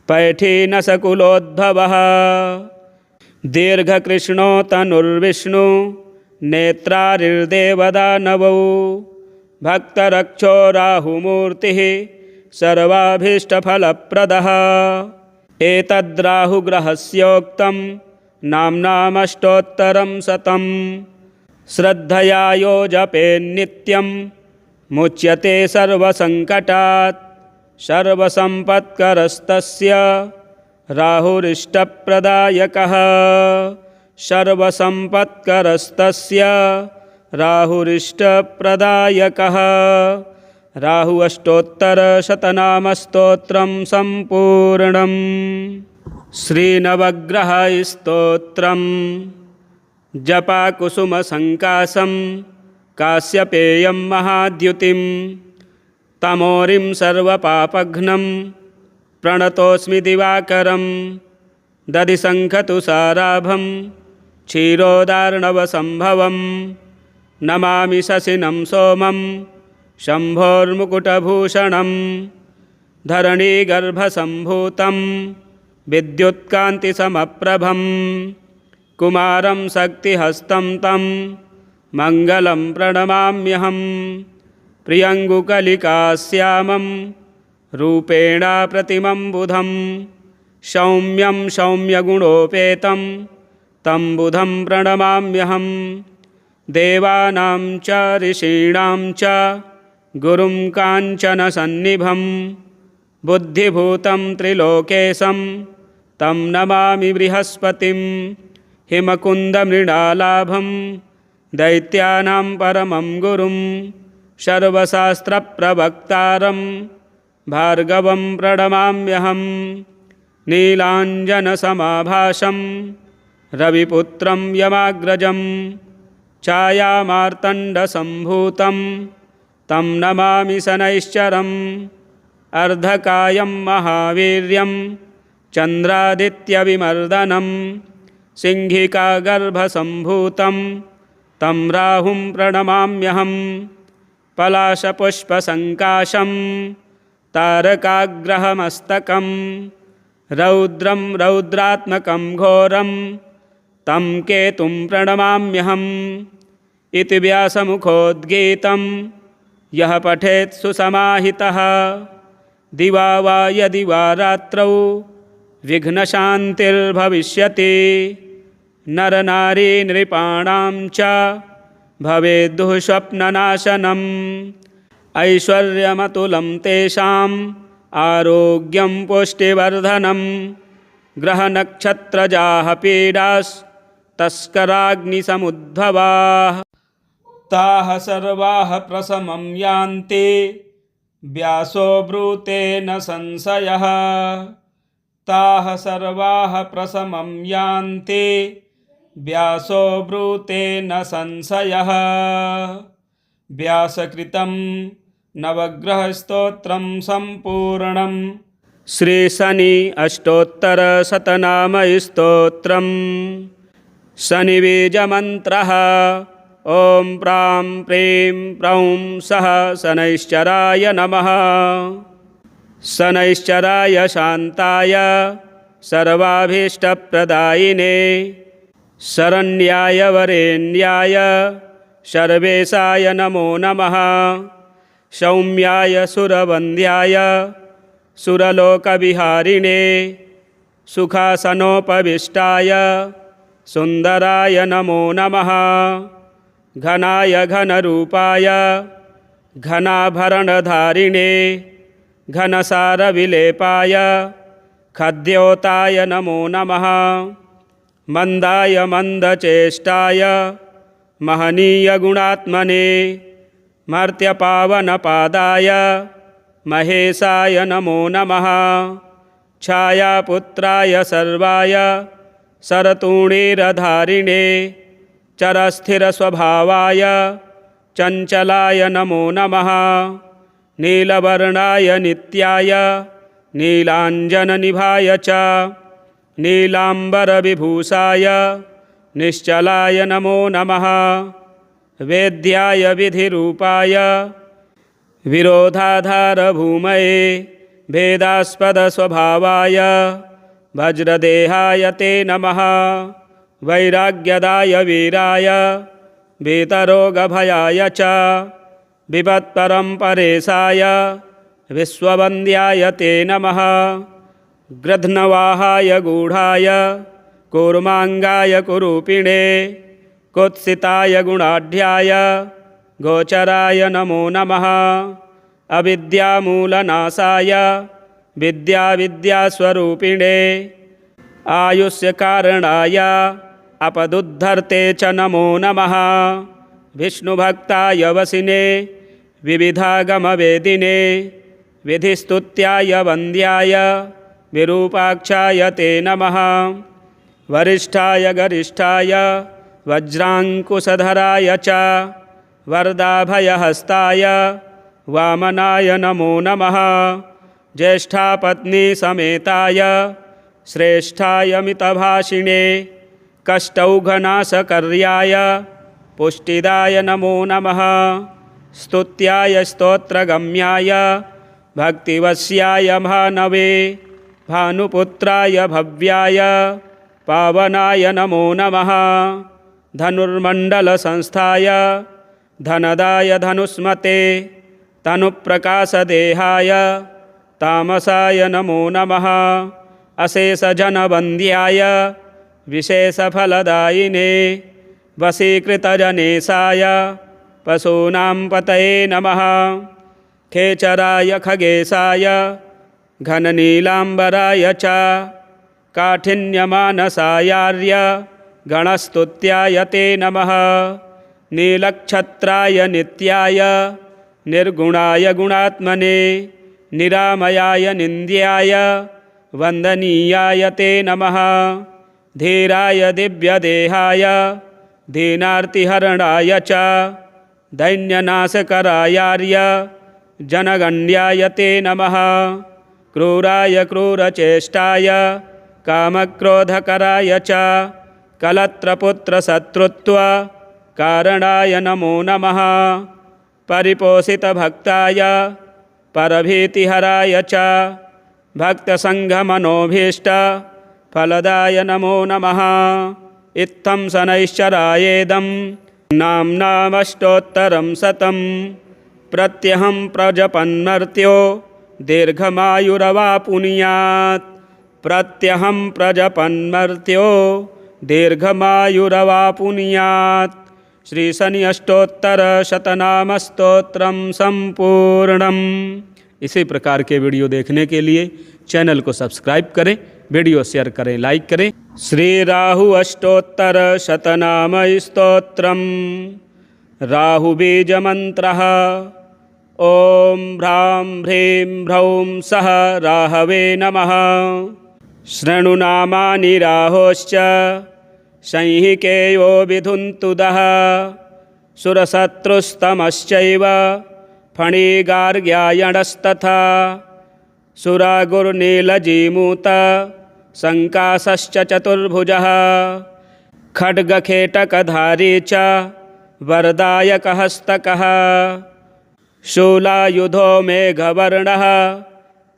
पैठीनसकुलोद्भवः। दीर्घकृष्णो तनुर्विष्णु नेत्रारिर्देवदानवौ। भक्तरक्षो राहुमूर्तिः सर्वाभीष्टफलप्रदः। एतद्राहुग्रहस्योक्तं नाम्नामष्टोत्तरं शतं। श्रद्धया यो जपेन्नित्यं मुच्यते सर्वसङ्कटात्। सर्वसम्पत्करस्तस्य राहुरिष्टप्रदायकः। सर्वसम्पत्करस्तस्य राहुरिष्टप्रदायकः। राहु अष्टोत्तरशतनामस्तोत्रं सम्पूर्णम्। श्रीनवग्रहस्तोत्रम्। जपाकुसुमसङ्कासं काश्यपेयं महाद्युतिं तमोरिं सर्वपापघ्नं प्रणतोऽस्मि दिवाकरं। दधिशङ्खतुषाराभं क्षीरोदार्णवसम्भवं नमामि शशिनं सोमं शम्भोर्मुकुटभूषणं। धरणीगर्भसम्भूतं विद्युत्कान्तिसमप्रभं कुमारं शक्तिहस्तं तं मङ्गलं प्रणमाम्यहम्। प्रियङ्गुकलिकाश्यामं रूपेण प्रतिमं बुधं सौम्यं सौम्यगुणोपेतं तं बुधं प्रणमाम्यहम्। देवानां च ऋषीणां च गुरुं काञ्चनसन्निभं बुद्धिभूतं त्रिलोकेशं तं नमामि बृहस्पतिं। हिमकुन्दमृणालाभं दैत्यानां परमं गुरुं सर्वशास्त्रप्रवक्तारं भार्गवं प्रणमाम्यहम्। नीलाञ्जनसमाभासं रविपुत्रं यमाग्रजं छायामार्तण्डसम्भूतं तं नमामि शनैश्चरम्। अर्धकायं महावीर्यं चन्द्रादित्यविमर्दनं सिंहिकागर्भसम्भूतं तं राहुं प्रणमाम्यहम्। पलाशपुष्पसङ्काशं तारकाग्रहमस्तकं रौद्रं रौद्रात्मकं घोरं तं केतुं प्रणमाम्यहम्। इति व्यासमुखोद्गीतं यः पठेत् सुसमाहितः दिवा वा यदि वा रात्रौ विघ्नशान्तिर्भविष्यति। नरनारी नृपाणां च भवेद्दुःस्वप्ननाशनम्। ऐश्वर्यमतुलं तेषाम् आरोग्यं पुष्टिवर्धनं। ग्रहनक्षत्रजाः पीडास्तस्कराग्निसमुद्भवाः ताः सर्वाः प्रशमं यान्ति व्यासो ब्रूते न संशयः। ताः सर्वाः प्रशमं यान्ति व्यासो ब्रूते न संशयः। व्यासकृतं नवग्रहस्तोत्रं सम्पूर्णम्। श्रीशनि अष्टोत्तरशतनामस्तोत्रम्। शनिबीजमन्त्रः। ॐ प्रां प्रीं प्रौं सः शनैश्चराय नमः। शनैश्चराय शान्ताय सर्वाभीष्टप्रदायिने शरण्याय वरेण्याय सर्वेशाय नमो नमः। सौम्याय सुरवन्द्याय सुरलोकविहारिणे सुखासनोपविष्टाय सुन्दराय नमो नमः। घनाय घनरूपाय घनाभरणधारिणे घनसारविलेपाय खद्योताय नमो नमः। मन्दाय मन्दचेष्टाय महनीयगुणात्मने मर्त्यपावनपादाय महेशाय नमो नमः। छायापुत्राय सर्वाय शरतूणीरधारिणे चरस्थिरस्वभावाय चञ्चलाय नमो नमः। नीलवर्णाय नित्याय नीलाञ्जननिभाय च नीलाम्बरविभूषाय निश्चलाय नमो नमः। वेद्याय विधिरूपाय विरोधाधारभूमये भेदास्पदस्वभावाय वज्रदेहाय ते नमः। वैराग्यदाय वीराय वीतरोगभयाय च विपत्परम्परेशाय विश्ववन्द्याय ते नमः। गृध्नवाहाय गूढाय कूर्माङ्गाय कुरूपिणे कुत्सिताय गुणाढ्याय गोचराय नमो नमः। अविद्यामूलनाशाय विद्यास्वरूपिणे आयुष्यकारणाय अपदुद्धर्ते च नमो नमः। विष्णुभक्ताय वसिने विविधागमवेदिने विधिस्तुत्याय वन्द्याय विरूपाक्षाय ते नमः। वरिष्ठाय गरिष्ठाय वज्राङ्कुशधराय च वरदाभयहस्ताय वामनाय नमो नमः। ज्येष्ठापत्नी समेताय श्रेष्ठाय मितभाषिणे कष्टौघनाशकर्याय पुष्टिदाय नमो नमः। स्तुत्याय स्तोत्रगम्याय भक्तिवश्याय भानवे भानुपुत्राय भव्याय पावनाय नमो नमः। धनुर्मण्डलसंस्थाय धनदाय धनुष्मते तनुप्रकाशदेहाय तामसाय नमो नमः। अशेषजनवन्द्याय विशेषफलदायिने वशीकृतजनेशाय पशूनां पतये नमः। खेचराय खगेशाय घननीलाम्बराय च काठिन्यमानसायार्य गणस्तुत्याय ते नमः। नीलक्षत्राय नित्याय निर्गुणाय गुणात्मने निरामयाय निन्द्याय वन्दनीयाय ते नमः। धीराय दिव्यदेहाय दीनार्तिहरणाय च दैन्यनाशकरायार्य जनगण्याय ते नमः। क्रूराय क्रूरचेष्टाय कामक्रोधकराय च कलत्रपुत्रशत्रुत्वकारणाय नमो नमः। परिपोषितभक्ताय परभीतिहराय च भक्तसङ्घमनोभीष्टफलदाय नमो नमः। इत्थं शनैश्चरायेदं नाम्नामष्टोत्तरं शतं प्रत्यहं प्रजपन्मर्त्यो दीर्घमायुरवापुनुयात्। प्रत्यहं प्रजपन्मर्त्यो दीर्घमायुरवापुनुयात्। श्री शनि अष्टोत्तर शतनाम स्तोत्रम संपूर्णम। इसी प्रकार के वीडियो देखने के लिए चैनल को सब्सक्राइब करें, वीडियो शेयर करें, लाइक करें। श्री राहु अष्टोत्तर शतनाम स्तोत्रम। राहु बीज मंत्रः। ओम भ्रां ह्रीं भ्रौं सः राहवे नमः। शृणुनामानि राहोश्च संहिकेयो विधुन्तुदः। सुरशत्रुस्तमश्चैव फणिगार्ग्यायणस्तथा सुरागुर्नीलजीमूत शङ्कासश्च चतुर्भुजः। खड्गखेटकधारी च वरदायकहस्तकः। शूलायुधो मेघवर्णः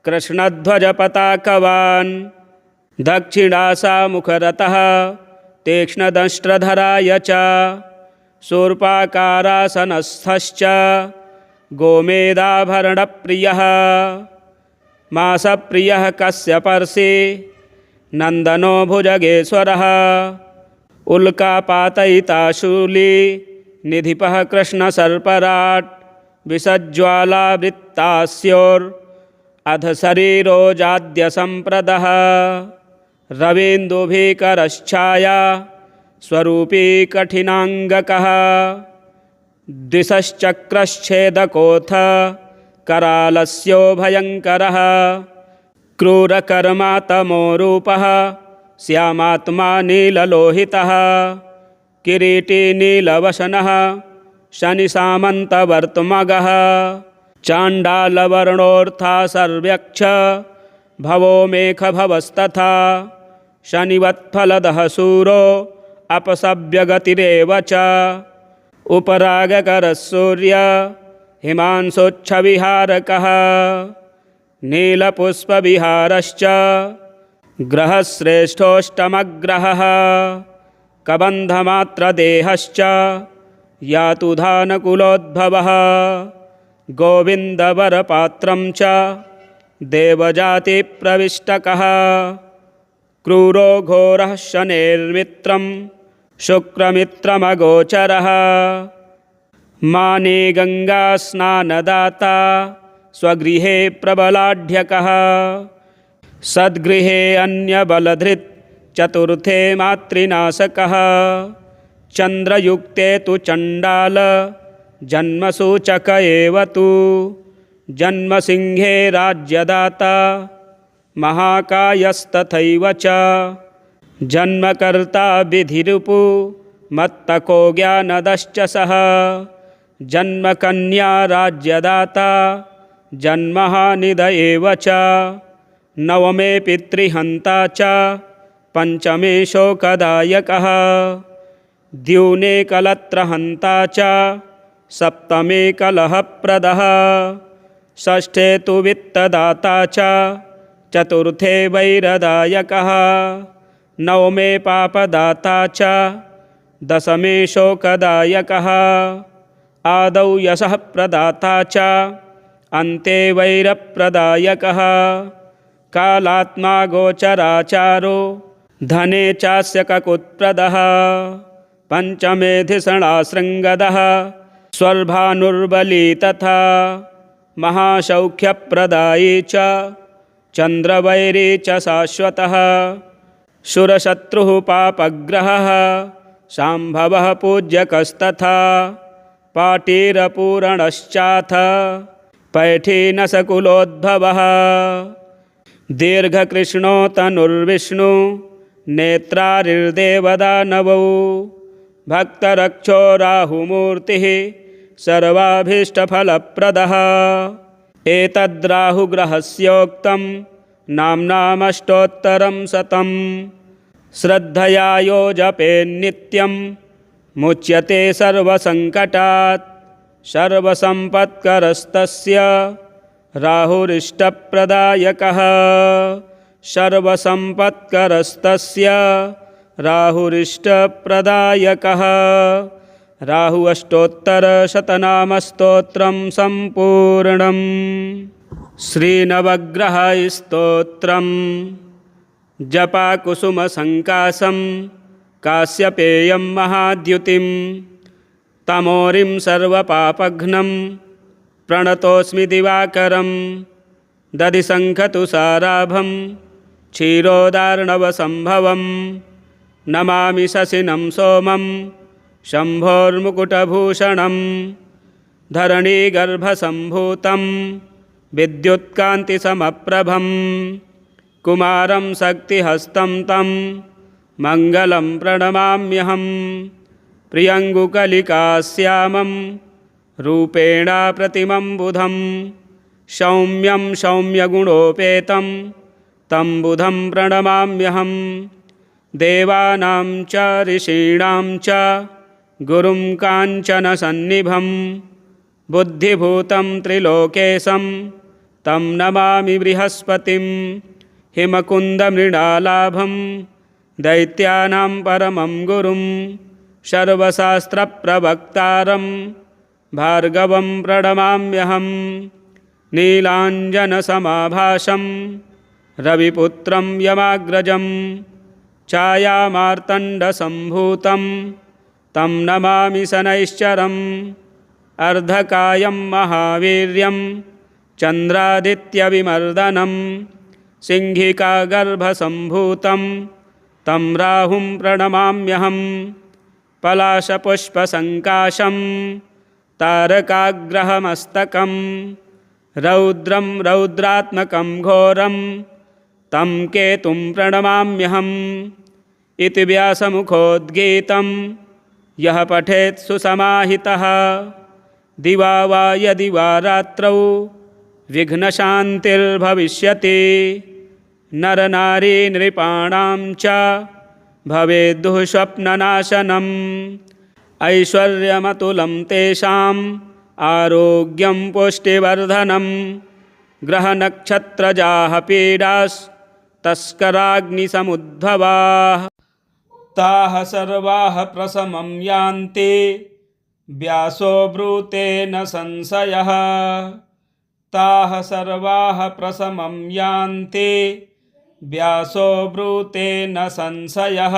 कृष्णध्वजपताकवान्। दक्षिणासामुखरतः तीक्ष्णदंष्ट्रधराय च शूर्पाकारासनस्थश्च गोमेदाभरणप्रियः। मासप्रियः कश्यपर्षि नन्दनो भुजगेश्वरः। उल्कापातयिता शूली निधिपः कृष्णसर्पराट्। विसज्ज्वालावृत्तास्योर्अधशरीरोजाद्यसम्प्रदः। रवीन्दुभीकरश्छाया स्वरूपी कठिनाङ्गकः। द्विषश्चक्रश्छेदकोऽथ करालस्यो भयङ्करः। क्रूरकर्मा तमो रूपः श्यामात्मा नीललोहितः। किरीटी नीलवसनः शनिसामन्तवर्तुमगः। चाण्डालवर्णोऽर्था सर्व्यक्ष भवो मेघभवस्तथा। शनिवत्फलदः सूरो अपसव्यगतिरेव च। उपरागकरः सूर्य हिमांशोच्छविहारकः। नीलपुष्पविहारश्च ग्रहश्रेष्ठोऽष्टमग्रहः। कबन्धमात्रदेहश्च यातुधानकुलोद्भवः। गोविन्दवरपात्रं च देवजातिप्रविष्टकः। क्रूरो घोरः शनेर्मित्रं शुक्रमित्रमगोचरः। माने गङ्गास्नानदाता स्वगृहे प्रबलाढ्यकः। सद्गृहे अन्यबलधृत् चतुर्थे मातृनाशकः। चंद्रयुक्ते तु चंडाल जन्मसूचक एव तु जन्मसिंहे राज्यदाता महाकायस्तथैव च जन्मकर्ता विधिरुपु मत्तको ज्ञानदश्च सः जन्मकन्या राज्यदाता जन्महानिध एव च नवमे पितृहन्ता च पंचमे शोकदायकः द्यूने कलत्रहन्ता च सप्तमे कलहप्रदः षष्ठे तु वित्तदाता च चतुर्थे वैरदायकः नवमे पापदाता च दशमे शोकदायकः आदौ यशः प्रदाता च अन्ते वैरप्रदायकः कालात्मा गोचराचारो धने चास्य ककुत्प्रदः पंचमेधिषणाशृङ्गदः स्वर्भानुर्बली तथा महासौख्यप्रदायी च चन्द्रवैरी च शाश्वतः शूरशत्रुः पापग्रहः शाम्भवः पूज्यकस्तथा पाटीरपूरणश्चाथ पैठीनसकुलोद्भवः दीर्घकृष्णो तनुर्विष्णु नेत्रारिर्देवदानवौ भक्तरक्षो राहुमूर्तिः सर्वाभीष्टफलप्रदः एतद्राहुग्रहस्योक्तं नाम्नामष्टोत्तरं शतं श्रद्धया यो जपेन्नित्यं मुच्यते सर्वसङ्कटात् सर्वसम्पत्करस्तस्य राहुरिष्टप्रदायकः सर्वसम्पत्करस्तस्य राहुरिष्टप्रदायकः राहु अष्टोत्तरशतनामस्तोत्रं सम्पूर्णम् श्रीनवग्रहस्तोत्रं जपाकुसुमसङ्कासं काश्यपेयं महाद्युतिं तमोरिं सर्वपापघ्नं प्रणतोऽस्मि दिवाकरं दधिशङ्खतुषाराभं क्षीरोदार्णवसम्भवं नमामि शशिनं सोमं शम्भोर्मुकुटभूषणं धरणीगर्भसम्भूतं विद्युत्कान्तिसमप्रभं कुमारं शक्तिहस्तं तं मङ्गलं प्रणमाम्यहं प्रियङ्गुकलिकाश्यामं रूपेण प्रतिमं बुधं सौम्यं सौम्यगुणोपेतं तं बुधं प्रणमाम्यहं देवानां च ऋषीणां च गुरुं काञ्चनसन्निभं बुद्धिभूतं त्रिलोकेशं तं नमामि बृहस्पतिं हिमकुन्दमृणालाभं दैत्यानां परमं गुरुं सर्वशास्त्रप्रवक्तारं भार्गवं प्रणमाम्यहं नीलाञ्जनसमाभासं रविपुत्रं यमाग्रजं छायामार्तण्डसम्भूतं तं नमामि शनैश्चरम् अर्धकायं महावीर्यं चन्द्रादित्यविमर्दनं सिंहिकागर्भसम्भूतं तं राहुं प्रणमाम्यहं पलाशपुष्पसङ्काशं तारकाग्रहमस्तकं रौद्रं रौद्रात्मकं घोरं तं केतुं प्रणमाम्यहम् इति व्यासमुखोद्गीतं यः पठेत् सुसमाहितः दिवा वा यदि वा रात्रौ विघ्नशान्तिर्भविष्यति नरनारी नृपाणां च भवेद्दुःस्वप्ननाशनम् ऐश्वर्यमतुलं तेषाम् आरोग्यं पुष्टिवर्धनं ग्रहनक्षत्रजाः पीडास्तस्कराग्निसमुद्भवाः ताः सर्वाः प्रशमं यान्ति व्यासो ब्रूते न संशयः ताः सर्वाः प्रशमं यान्ति व्यासो ब्रूते न संशयः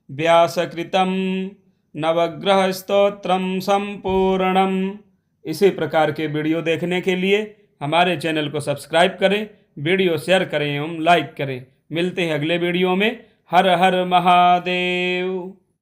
व्यासकृतं नवग्रह स्तोत्रम संपूर्णम। इसी प्रकार के वीडियो देखने के लिए हमारे चैनल को सब्सक्राइब करें, वीडियो शेयर करें एवं लाइक करें। मिलते हैं अगले वीडियो में। हर हर महादेव।